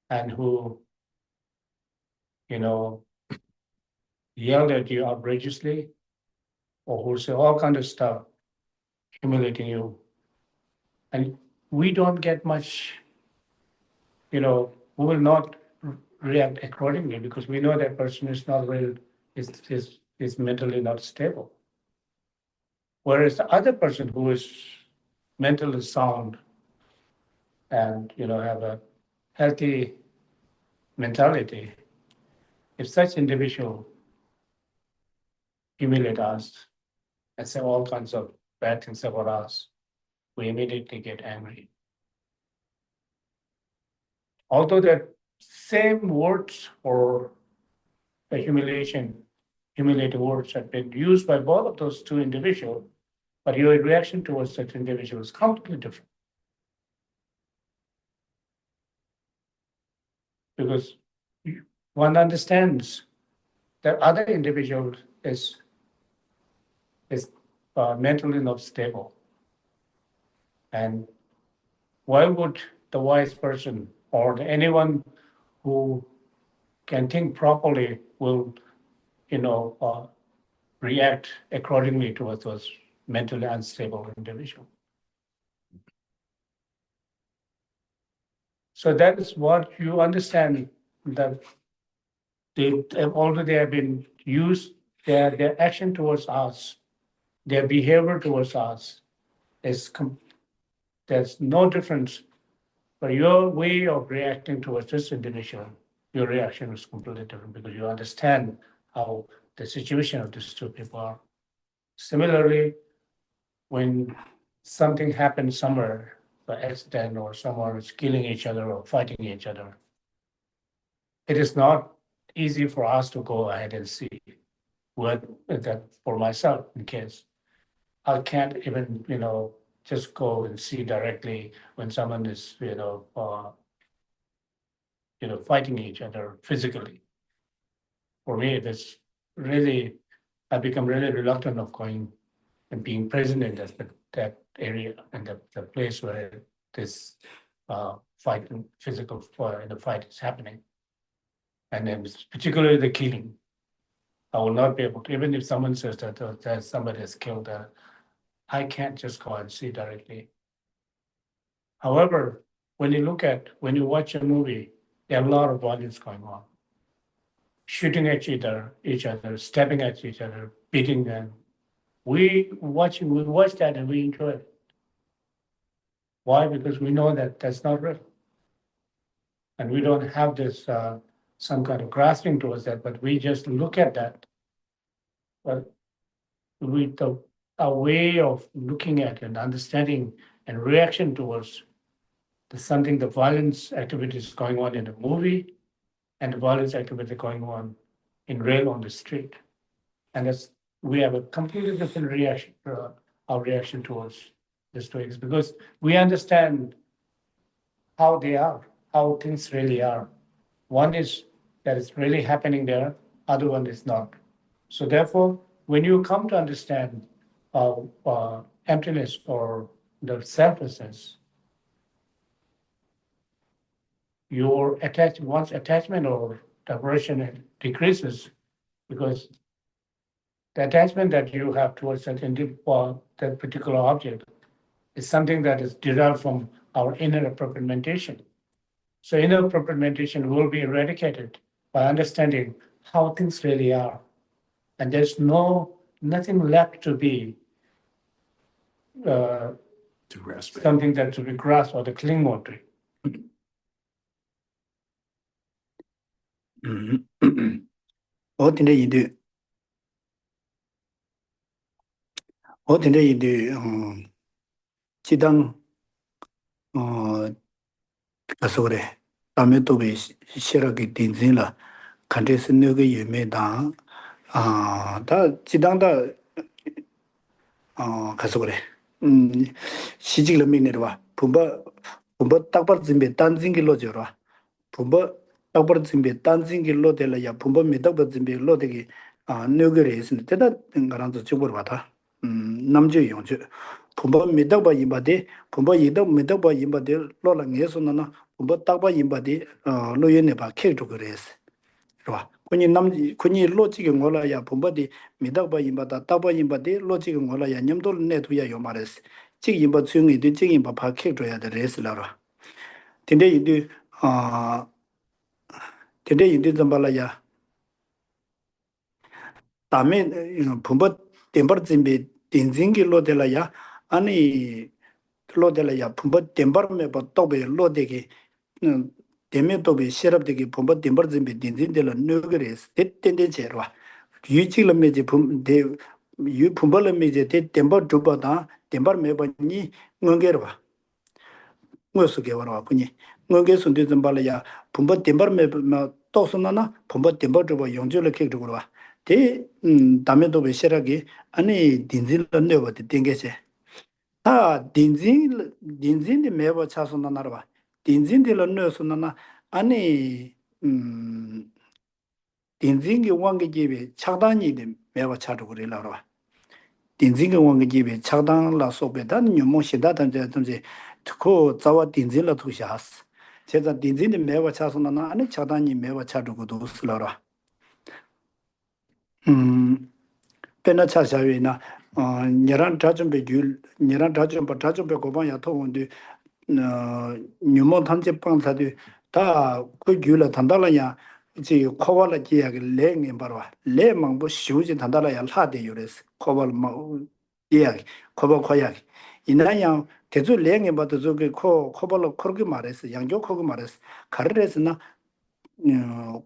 Speaker 3: and who, yelled at you outrageously, or who say all kind of stuff, humiliating you, and we don't get much, we will not react accordingly because we know that person is not really, is mentally not stable. Whereas the other person who is mentally sound and have a healthy mentality, if such individual humiliate us and say all kinds of bad things about us, we immediately get angry. Although the same words or the humiliating words have been used by both of those two individuals, but your reaction towards such individual is completely different. Because one understands that other individual is mentally not stable. And why would the wise person or anyone who can think properly will, react accordingly towards those mentally unstable individuals? So that is what you understand, that they already have been used, their action towards us, their behavior towards us is there's no difference. But your way of reacting towards this individual, your reaction is completely different because you understand how the situation of these two people are. Similarly, when something happens somewhere, by accident, or someone is killing each other or fighting each other, it is not easy for us to go ahead and see what that for myself in case. I can't even, just go and see directly when someone is, fighting each other physically. For me, it is really, I become really reluctant of going and being present in that area and the place where this physical fight is happening. And then particularly the killing. I will not be able to, even if someone says that somebody is killed, I can't just go and see directly. However, when you watch a movie, there are a lot of violence going on. Shooting at each other, stabbing at each other, beating them. We watch that and we enjoy it. Why? Because we know that that's not real. And we don't have this some kind of grasping towards that, but we just look at that. But our way of looking at and understanding and reaction towards the violence activities going on in the movie and the violence activity going on in real on the street. And we have a completely different reaction, our reaction towards the stories, because we understand how they are, how things really are. One is that it's really happening there, other one is not. So therefore, when you come to understand emptiness or the selflessness, your one's attachment or diversion decreases, because the attachment that you have towards that particular object is something that is derived from our inner appropriate mentation. So inner appropriate mentation will be eradicated by understanding how things really are. And there's nothing left to be
Speaker 1: to grasp it.
Speaker 3: something that to be grasped or to cling on to.
Speaker 2: 지당 가서래 다음에 또 시라게 딘진라 간데스 너게 예매다 다 지당다 가서래 시직을 미네와 분바 딱바 준비 단진길로 저라 분바 딱바 준비 단진길로 될야 분바 미딱바 준비 로되기 너게래 있으면 대다 거랑도 죽으러 왔다 남주 용주 분바 미딱바 이바데 분바 이덕 미딱바 이바데 로라 녜소나나 분바 딱바 이바데 로연네 바 캐릭터 그래스 봐. 군이 로직이 몰라야 본바디 미덕바 임바다 따바 임바디 로직이 몰라야 냠돌 내두야 요 말했어. 지금 임바 중에 되 지금 임바 파케 줘야 돼 레스라라. 근데 이제 근데 이제 좀 발라야. 다음에 본바 템버 준비 딘징기 로델라야 아니 로델라야 본바 템버메 바 또베 로데기 데메 또베 시럽데기 본바 템버 준비 딘진델 너그레스 텐텐제로와 유치를 메지 봄데 yu pumbala meje te temba drupa ta tembar meba ni ngongerwa ngosu ge warwa kunyi ngoge sunde zambala ya pumba tembar meba ma tosuna na pumba temba drupa yongjo le kek drupa te dame dobe sheragi ani dinzin la nyoba te tengeche 타 딘진이 매버 차선나 나라 딘진들로 넣었으나 아니 딘진이 왕게 집에 차단이 매버 차도 그래라라 딘진이 왕게 집에 차단라 소베단 녀모 시다던데 던지 특고 자와 딘진라 투샤스 제가 딘진이 매버 차선나 아니 차단이 매버 차도고도 쓰라라 pena cha shawe na nyaran dhajambe gyul, nyaran dhajambe goban ya thawande nyumon thamche pang sadhu ta ku gyula thandala ya ji khowala ji ya le ngen barwa le mangbo shiuji thandala ya lha de yores khowal ma ya khoba khoya ina ya tezu le ngen ba tezu ke khobal khorgi mares yangjo khorgi mares kharres na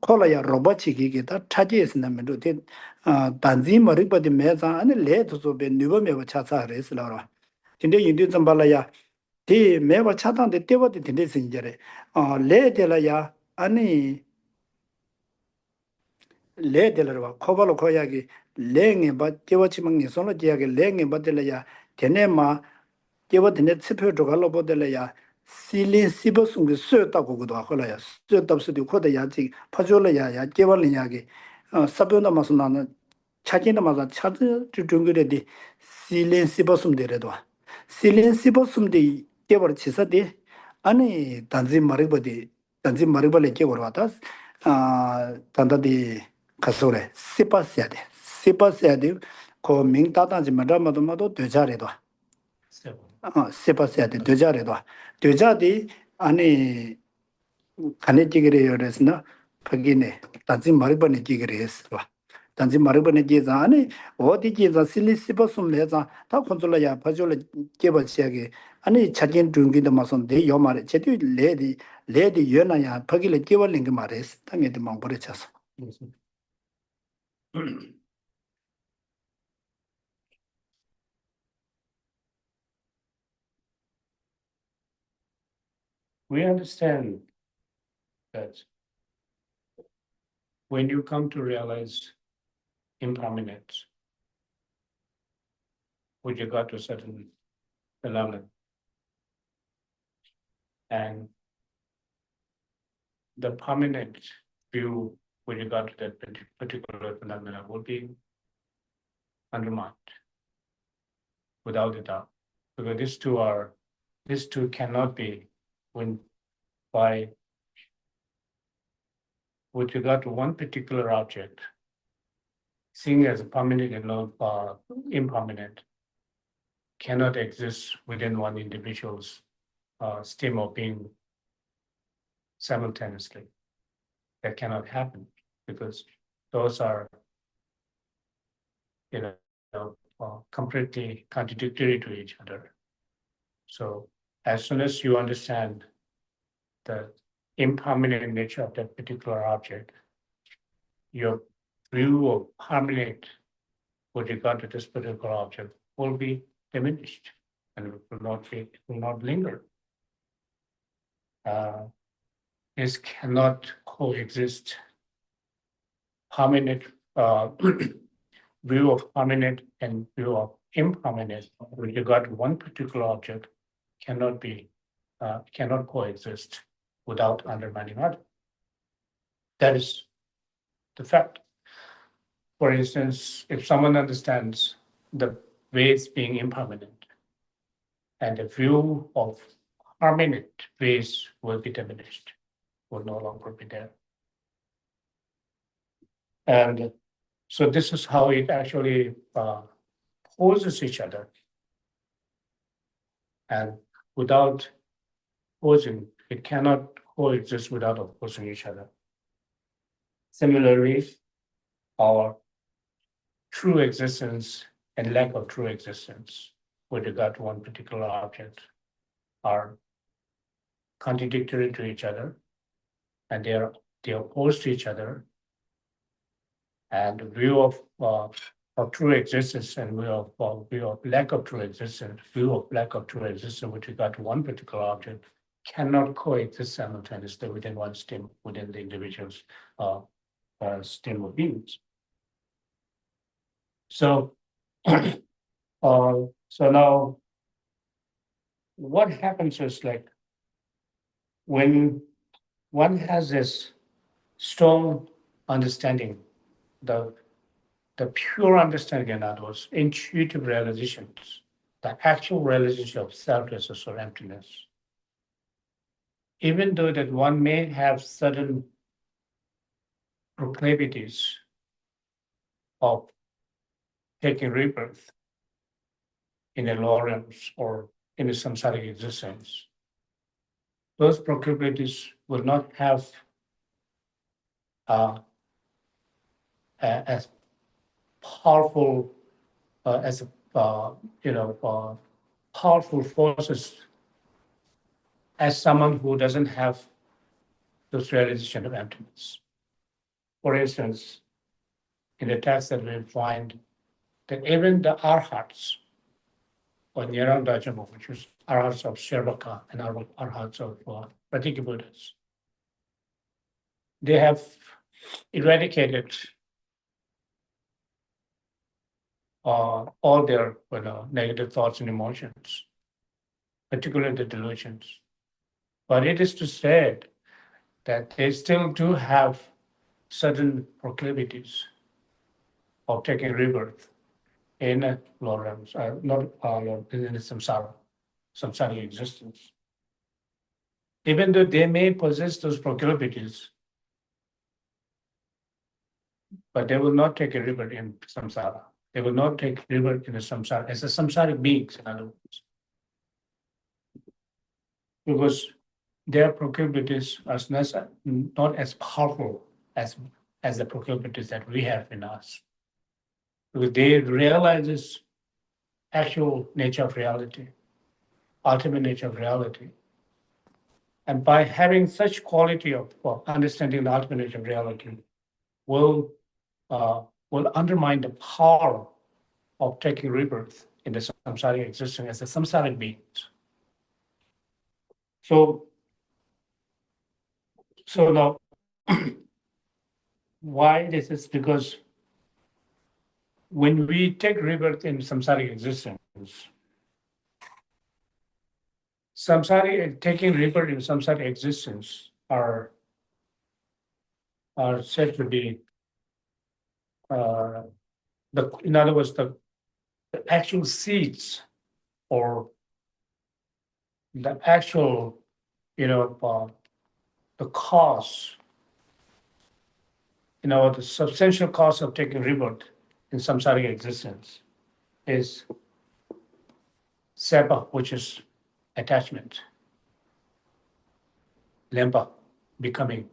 Speaker 2: 콜라야 로봇이기 다 차지했으나 면도 단지 머리버디 매자 안에 레도서 베 뉴버메버 차사레스라라 근데 인도 좀 발라야 디 매버 차단데 때버디 된데 신저래 레델라야 아니 레델라와 코발로 코야기 랭에 바 깨워치망니 손로 지야게 랭에 바들라야 데네마 깨워드네 츠표 조갈로 보들라야 실린 시버숭게 쇠다고 그도 하라야 쇠답스디 코다 야지 파졸라야 야 깨발리냐게 사변나 마스나는 차진나 마사 차즈 중그레디 실린 시버숭데레도 실린 시버숭데 깨버 치사데 아니 단지 마르벌레 깨버와다 단다디 가소레 시파스야데 고 민다단지 마다마도마도 되자레도 세바세야데 되자래도 되자디 아니 간에 지그래요레스나 거기네 단지 말번에 지그래스 단지 말번에 지자 아니 어디 지자 실리시버스 매자 다 콘솔라야 파졸라 개버시하게 아니 차진 중기도 마선데 요 말에 제디 레디 연나야 거기를 개벌린 게 말했어 당에도 망버려 쳤어
Speaker 3: We understand that when you come to realize impermanence, with regard to certain phenomena, and the permanent view with regard to that particular phenomena will be undermined without a doubt, because these two cannot be when by with regard to one particular object, seeing as a permanent and not impermanent, cannot exist within one individual's state of being simultaneously. That cannot happen because those are, completely contradictory to each other. So as soon as you understand the impermanent nature of that particular object, your view of permanent with regard to this particular object will be diminished and it will not linger. This cannot coexist. Permanent view of permanent and view of impermanent with regard to one particular object cannot coexist without undermining other. That is the fact. For instance, if someone understands the waves being impermanent, and the view of permanent waves will be diminished, will no longer be there. And so this is how it actually opposes each other. And without opposing, it cannot coexist without opposing each other. Similarly, our true existence and lack of true existence with regard to one particular object are contradictory to each other, and they oppose to each other. And the view of of true existence and view of lack of true existence, with regard to one particular object cannot coexist simultaneously within one stream, within the individual's stream of beings. So, so now, what happens is like when one has this strong understanding, the pure understanding, in other words, intuitive realizations, the actual realization of selflessness or emptiness. Even though that one may have certain proclivities of taking rebirth in the lower realms or in a samsaric existence, those proclivities will not have as powerful as powerful forces as someone who doesn't have those realization of emptiness. For instance, in the text that we find that even the arhats, or Nagarjuna, which is arhats of Shervaka and arhats of Pratika Buddhas, they have eradicated all their negative thoughts and emotions, particularly the delusions. But it is to say that they still do have certain proclivities of taking rebirth in lower realms, not in samsaric existence. Even though they may possess those proclivities, but they will not take a rebirth in samsara. They will not take rebirth in a samsara as a samsaric beings, in other words, because their proclivities are not as powerful as the proclivities that we have in us. Because they realize this actual nature of reality, ultimate nature of reality. And by having such quality of understanding the ultimate nature of reality will undermine the power of taking rebirth in the samsaric existence as a samsaric beings. So now, why this is because when we take rebirth in samsaric existence, taking rebirth in samsaric existence are said to be in other words, the actual seeds or the actual, the cause, the substantial cause of taking rebirth in samsaric existence is Seba, which is attachment, Lempa, becoming,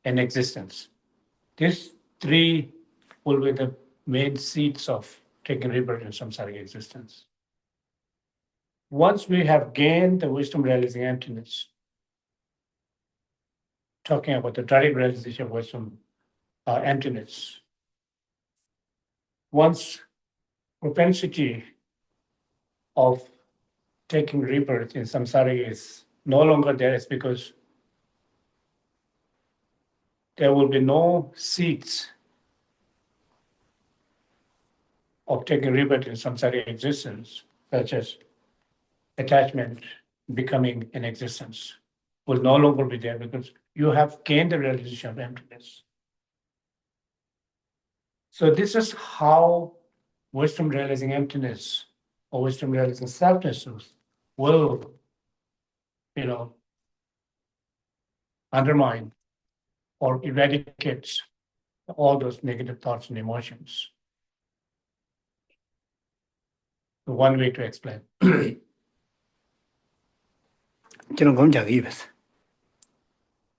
Speaker 3: and existence. These three will be the main seeds of taking rebirth in samsaric existence. Once we have gained the wisdom realizing emptiness, talking about the direct realization of wisdom emptiness, once propensity of taking rebirth in samsara is no longer there, it's because there will be no seeds of taking rebirth in samsara existence, such as attachment, becoming, and existence, will no longer be there because you have gained the realization of emptiness. So this is how wisdom realizing emptiness or wisdom realizing selflessness will, undermine or eradicate all those negative thoughts and emotions. The one way to explain.
Speaker 2: 저는 검작 입었어.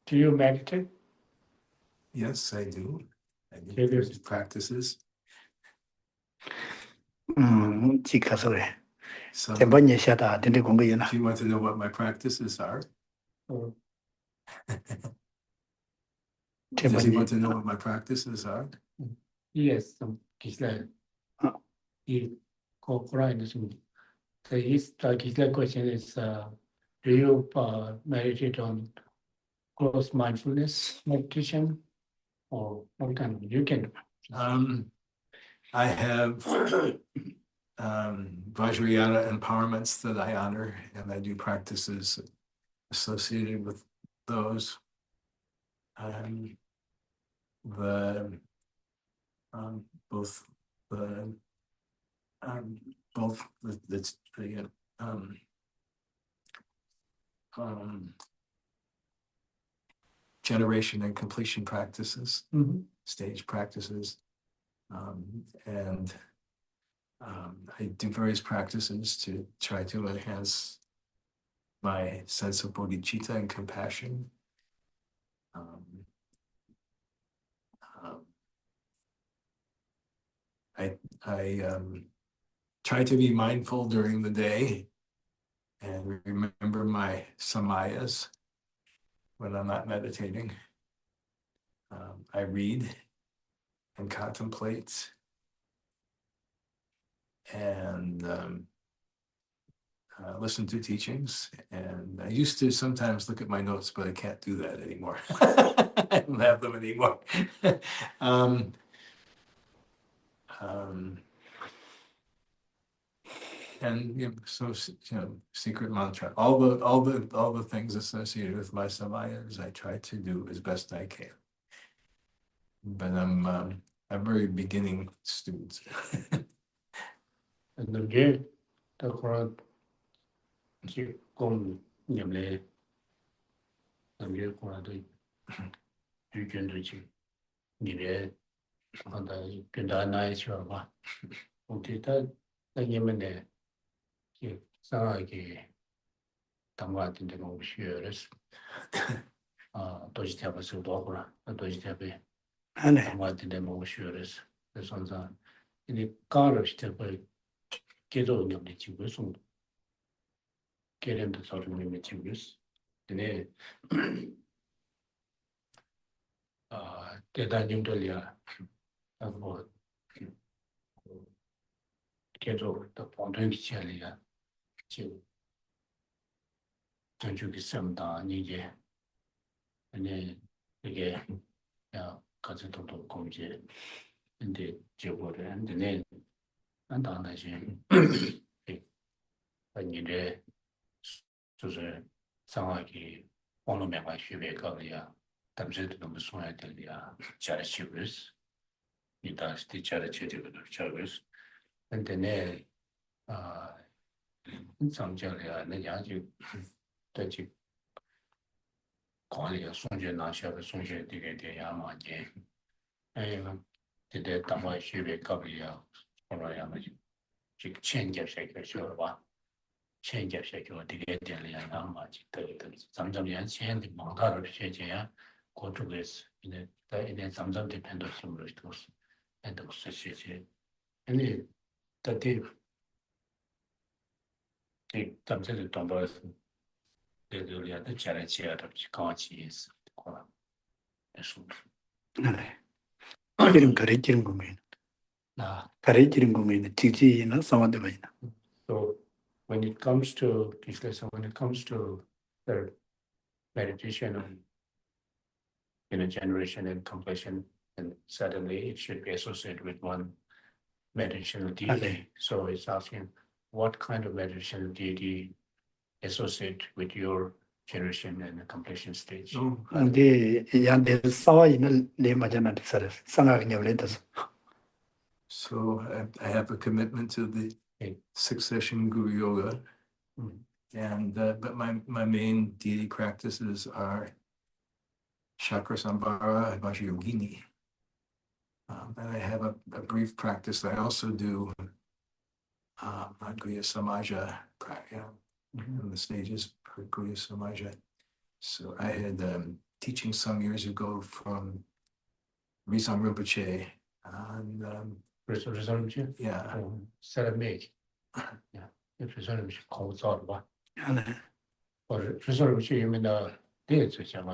Speaker 3: Do you meditate?
Speaker 1: Yes, I do. I do
Speaker 3: Okay,
Speaker 1: various practices.
Speaker 2: 지가서 그래.
Speaker 1: So
Speaker 2: 대번에 시하다 된데 공부이나.
Speaker 1: if you want to know what my practices are,
Speaker 3: Oh,
Speaker 1: does he
Speaker 2: 대번에
Speaker 1: want to know what my practices are?
Speaker 3: yes, some Kislev. The question is, do you meditate on close mindfulness meditation, or what kind of you can?
Speaker 1: I have Vajrayana empowerments that I honor, and I do practices associated with those. Both generation and completion practices, stage practices, and I do various practices to try to enhance my sense of bodhicitta and compassion. I try to be mindful during the day and remember my samayas when I'm not meditating. I read and contemplate and listen to teachings. And I used to sometimes look at my notes, but I can't do that anymore. I don't have them anymore. And so secret mantra, all the things associated with my samayas, I try to do as best I can. But I'm a very beginning student.
Speaker 3: And again, the crowd keep going, namely, namely, crowd, you can do it. Nire, and I can deny your okay, that Yemene, Saraki, Tamat in the Moshires, Dojitaba Sudokra, Dojitabe, Tamat in the Moshires, the sons are in the car of step by Kedo of the Tibus, get him to sort of Tibus. The Danium Delia about Kedo, the Ponton Chelia, don't you get some down, Nije, and then again, Kazato Komje, and the Jewel and the name, and on the and you there, so the Sangaki, one of my Shibe Galia, Tamset of the Swatelia, Charachibus, it does the charity of Chavis, and the name, in some Jalia, and the Yaji, that you call it a Sonja Nasha, Sonja Digate Yama, and the dead Tama Shibe Galia, or I am a change of shaker, sure. Change of shaker to get the Yama, sometimes you change the Mongara Shea, go to this in the sometimes depend on some rituals and the society. And that they sometimes the Tombas, the charity out of Chicachi is so when it comes to the meditation on generation and completion, and suddenly it should be associated with one meditation deity. So it's asking what kind of meditation deity associate with your generation and completion stage.
Speaker 1: So I have a commitment to the succession Guru Yoga, and but my main deity practices are Chakra Sambhara and Vajrayogini. And I have a brief practice that I also do Griya Samaja, in the stages for Griya Samaja. So I had teaching some years ago from Rizam Rinpoche and
Speaker 3: Rizam
Speaker 1: yeah.
Speaker 3: Ceramic. Yeah, if Rizam calls out one. Or Rizam, you mean the dates which are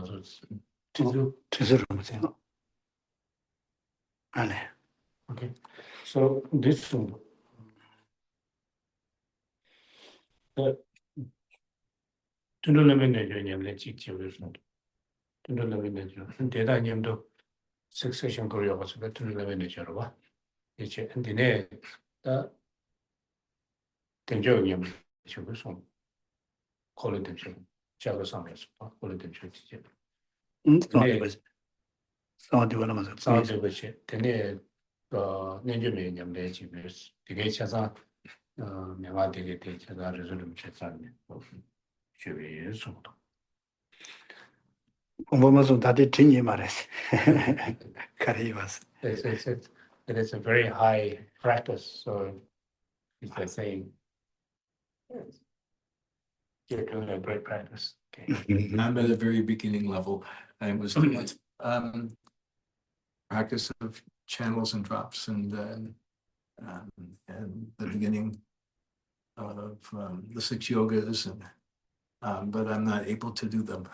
Speaker 3: okay, so this succession Korea was better to live in the Jarva. It's and the Tenjonium, she was on collision, Javasamis, collision.
Speaker 2: Sound development.
Speaker 3: Sound of which Tene Ninjuminium, the achievers, the gates as a Nevada teacher, that resume Chesan. Should be used.
Speaker 2: 공부하면서 다들 진이 말했어. 가리바스.
Speaker 3: It is a very high practice, so it's like saying you're doing a great practice. Okay.
Speaker 1: I'm at a very beginning level. I was practice of channels and drops and the beginning of the 6 yogas but I'm not able to do them.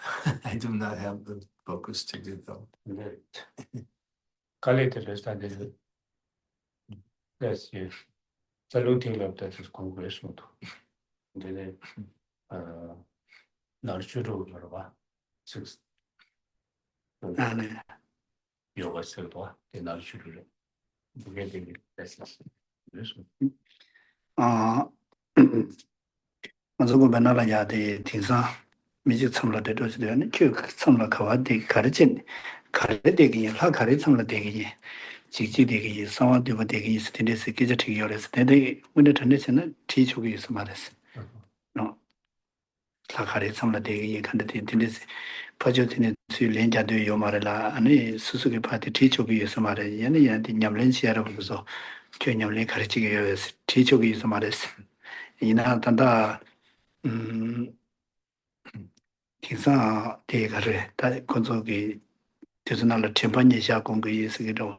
Speaker 1: I do not have the focus to do them.
Speaker 3: Yes, yes. Saluting of that is congressional. Then Nagarjuna Marva 6
Speaker 2: 네.
Speaker 3: yoga silva in Nagarjuna. Getting lessons. Yes.
Speaker 2: 먼저 맨날야 돼 등산 미지 참라 되도지는 그 참라 가와디 가르친 가르되기 하 가르 참라 되기 직지되기 상황되고 되기 스탠데스 기저티 요레스 근데 문에 전에는 티초기 있어 말했어. 다 가르 참라 되기 근데 스탠데스 퍼져지는 수 렌자도 요 말라 아니 수수기 파티 티초기 있어 말해 얘는 얘한테 냠렌시아로 그래서 교념을 가르치게 요레스 티초기 있어 말했어. 이나 단다 기사 대가를 다 건조기 대전할 챔반이 시작한 거 있으기로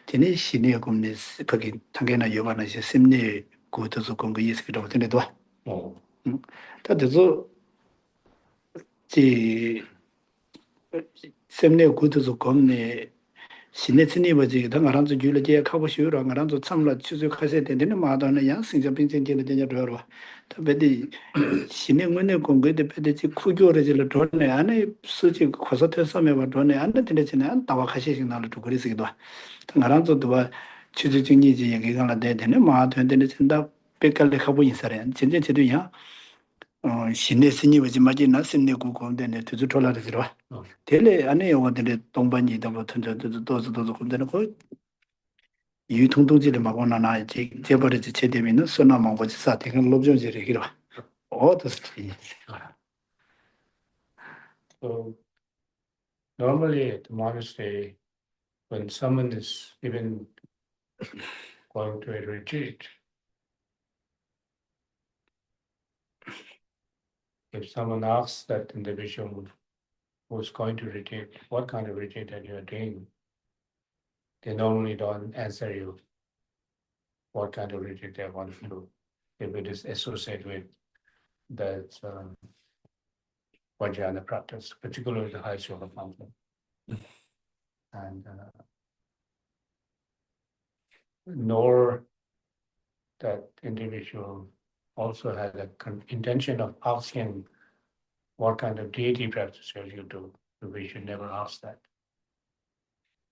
Speaker 2: 되네 신의 공내 거기 당연히 요반은 심리 고도서 공부 있으기로 되네도 다들 지 심리 고도서 공내 신내스니 뭐지 당가랑도 줄게 하고 싶어요. 가랑도 참라 추적하셔야 되는 마다는 양승적 빈정되는 되냐로特别的 신행문의 공부에 배대지 쿠교를 돈에 안에 수지 고소태 섬에 와 돈에 안 되지는 다와 가시식 나를 또 그랬기도 당가랑도 봐 추적증이지 얘기가 되는 마다 되는 진다 백깔에 가고 있어요. 진짜 제도야 신내스니 뭐지 맞이나 신내 공부인데 두주 돌아들어 텔레 안에 영어들이 동반이다 같은 저도 도도 근데는 그 유통동지를 막고 나나 이제 제버리지 제대면은 소나만 거지 사태는 롭존지를 기로 어떻게
Speaker 3: So normally at the monastery, when someone is even going to a retreat, if someone asks that individual who's going to retreat, what kind of retreat that you are doing, they normally don't answer you what kind of retreat they want to do. If it is associated with that Vajrayana practice, particularly the high yoga fountain. And nor that individual also had the intention of asking what kind of deity practice you do. We should never ask that.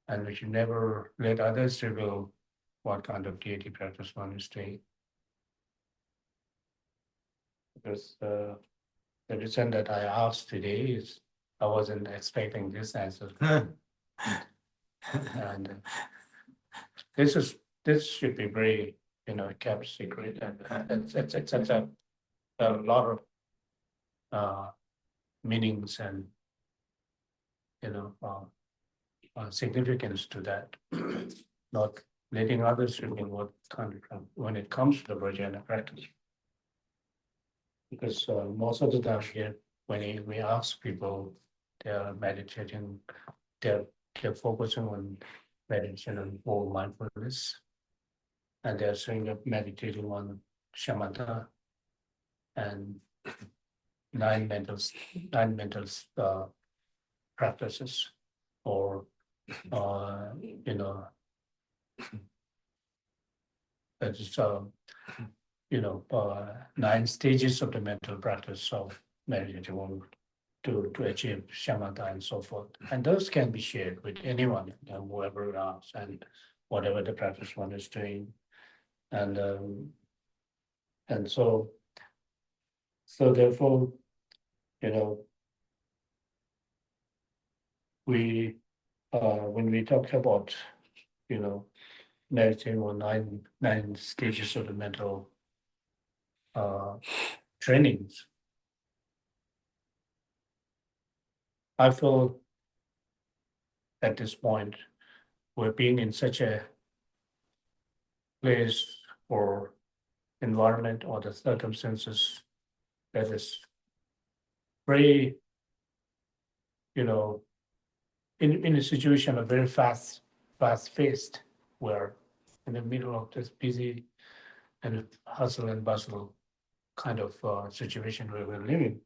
Speaker 3: And we should never let others reveal what kind of deity practice one is doing. Because the reason that I asked today is I wasn't expecting this answer. And this should be very, kept secret, and it's such a lot of meanings and significance to that. Not letting others reveal what kind of when it comes to the Vajrayana practice. Because most of the time here, when we ask people, they are meditating, they're focusing on meditation and full mindfulness, and they're saying of meditating on shamatha and nine mental practices, or that is 9 stages of the mental practice of meditation to achieve shamatha and so forth. And those can be shared with anyone, whoever else, and whatever the practice one is doing. And so therefore, we when we talk about meditating on nine stages of the mental trainings, I feel at this point we're being in such a place or environment or the circumstances that is very, in a situation of very fast-paced, where in the middle of this busy and hustle and bustle kind of situation where we're living,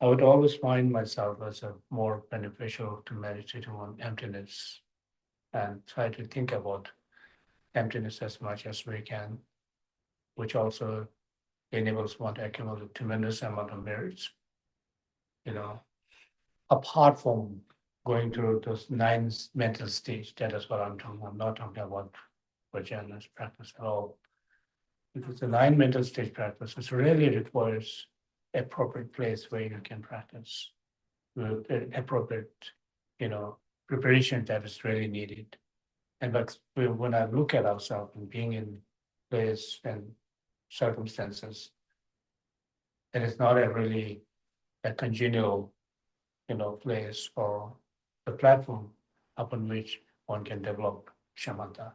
Speaker 3: I would always find myself as a more beneficial to meditate on emptiness and try to think about emptiness as much as we can, which also enables one to accumulate tremendous amount of merits. Apart from going through those 9 mental stages, that is what I'm talking. I'm not talking about Vajrayana's practice at all. Because the 9 mental stage practice, it really requires appropriate place where you can practice with appropriate, preparation that is really needed. But when I look at ourselves and being in place and circumstances, it is not really a congenial, place or the platform upon which one can develop shamatha.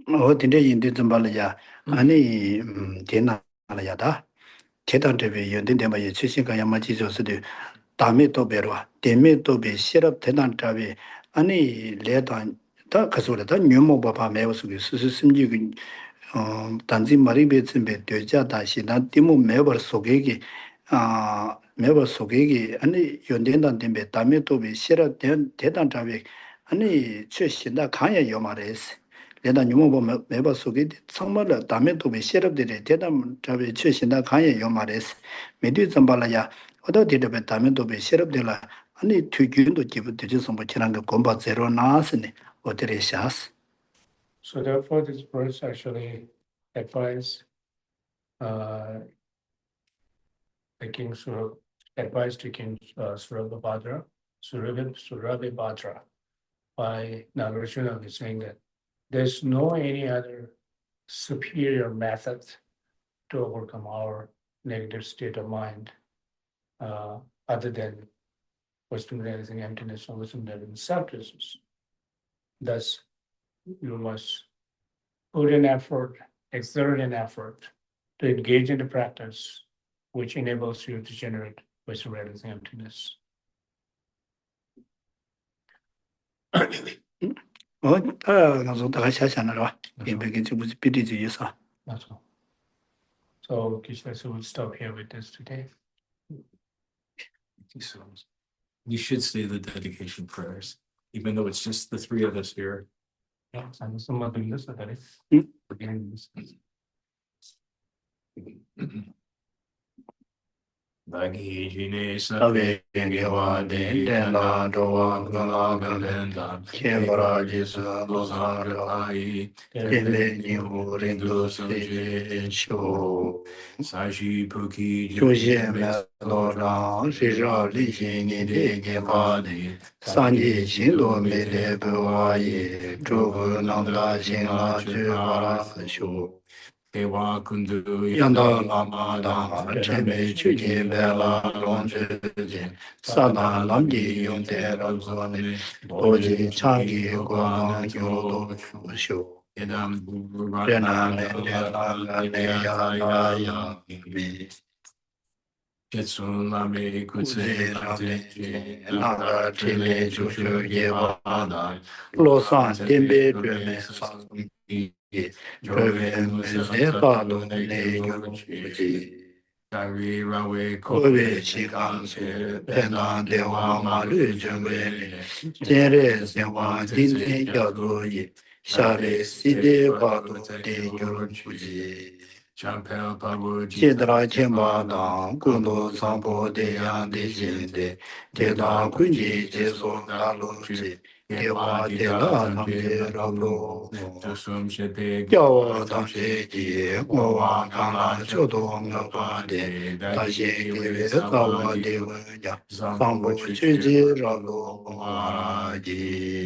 Speaker 2: Tinte yinti zimbala ya, ani tena la ya da, ketan tepe yontin tenpa ye chushin kaya ma jizo sidi, dame tobe rwa, deme tobe shirab tenan tabe, ani le dan, da kasura da nyumo bapa mewa suki, susu simji ki, danzi maribe zimbe doja dashi, na dimu mewa sokegi, mewa sokegi, ani yontin dan tenpe dame tobe shirab tenan tabe, ani chushin da kanya yomaresi. 내가 유모보 매바 속에 정말로 담에 도비 시럽들이 대담 잡에 최신다 강에 요 말했어. 메디 점발라야 어디에 담에 도비 시럽들라 아니 튀균도 기부 되지 좀 지난 거 공부 제로 나스네 어디에 샤스.
Speaker 3: So therefore this verse actually advise the king advised to King Surabhadra by Nagarjuna is saying that there's no any other superior method to overcome our negative state of mind other than Western realizing emptiness or Western realizing selflessness. Thus, you must put in effort, exert an effort to engage in the practice which enables you to generate Western realizing emptiness. So Krishna, so we'll stop here with this today.
Speaker 1: You should say the dedication prayers, even though it's just the 3 of us here.
Speaker 3: Yeah, and someone doing this already. Beginning this.
Speaker 1: Bagi jine sabe gewa de la doa gala galenda kebra jisa dosa rai tele ni urindo suje sho saji puki juje me lo ra shija li ni de ge pa de sanji shin do me de bwa ye zhu nang da xin la ju ba sho Ewa kundu yanda lama da cheme chuji bela longje sada lamgi yonte razone doji changi gwana yolo shu edam rana le ya ya mi Jetsun lame kutse lame nanga chile chushu yeba da losan tembe dweme sasum Jove mese palo ne yonchi Kari Rawe
Speaker 2: Kobe Shikansu, Pendan Dewa Malu Jumbe, Jere Sewa Dinti Yazuyi, Shari Sidi Padu De Yuruji.
Speaker 1: Champel Pabu
Speaker 2: Chedra Chembadang, Kundo Sampo De Yang De Jinde, Teda Kunji Jesu Daluji, Dewa Dela Tamje Rabu,
Speaker 1: Tusum Shepe
Speaker 2: Yawa Tamje Ji, Owa Kala Chodo Ngapade, Tashi Kiwe Sawa Dewa, Sampo Chiji Rabu, Waraji.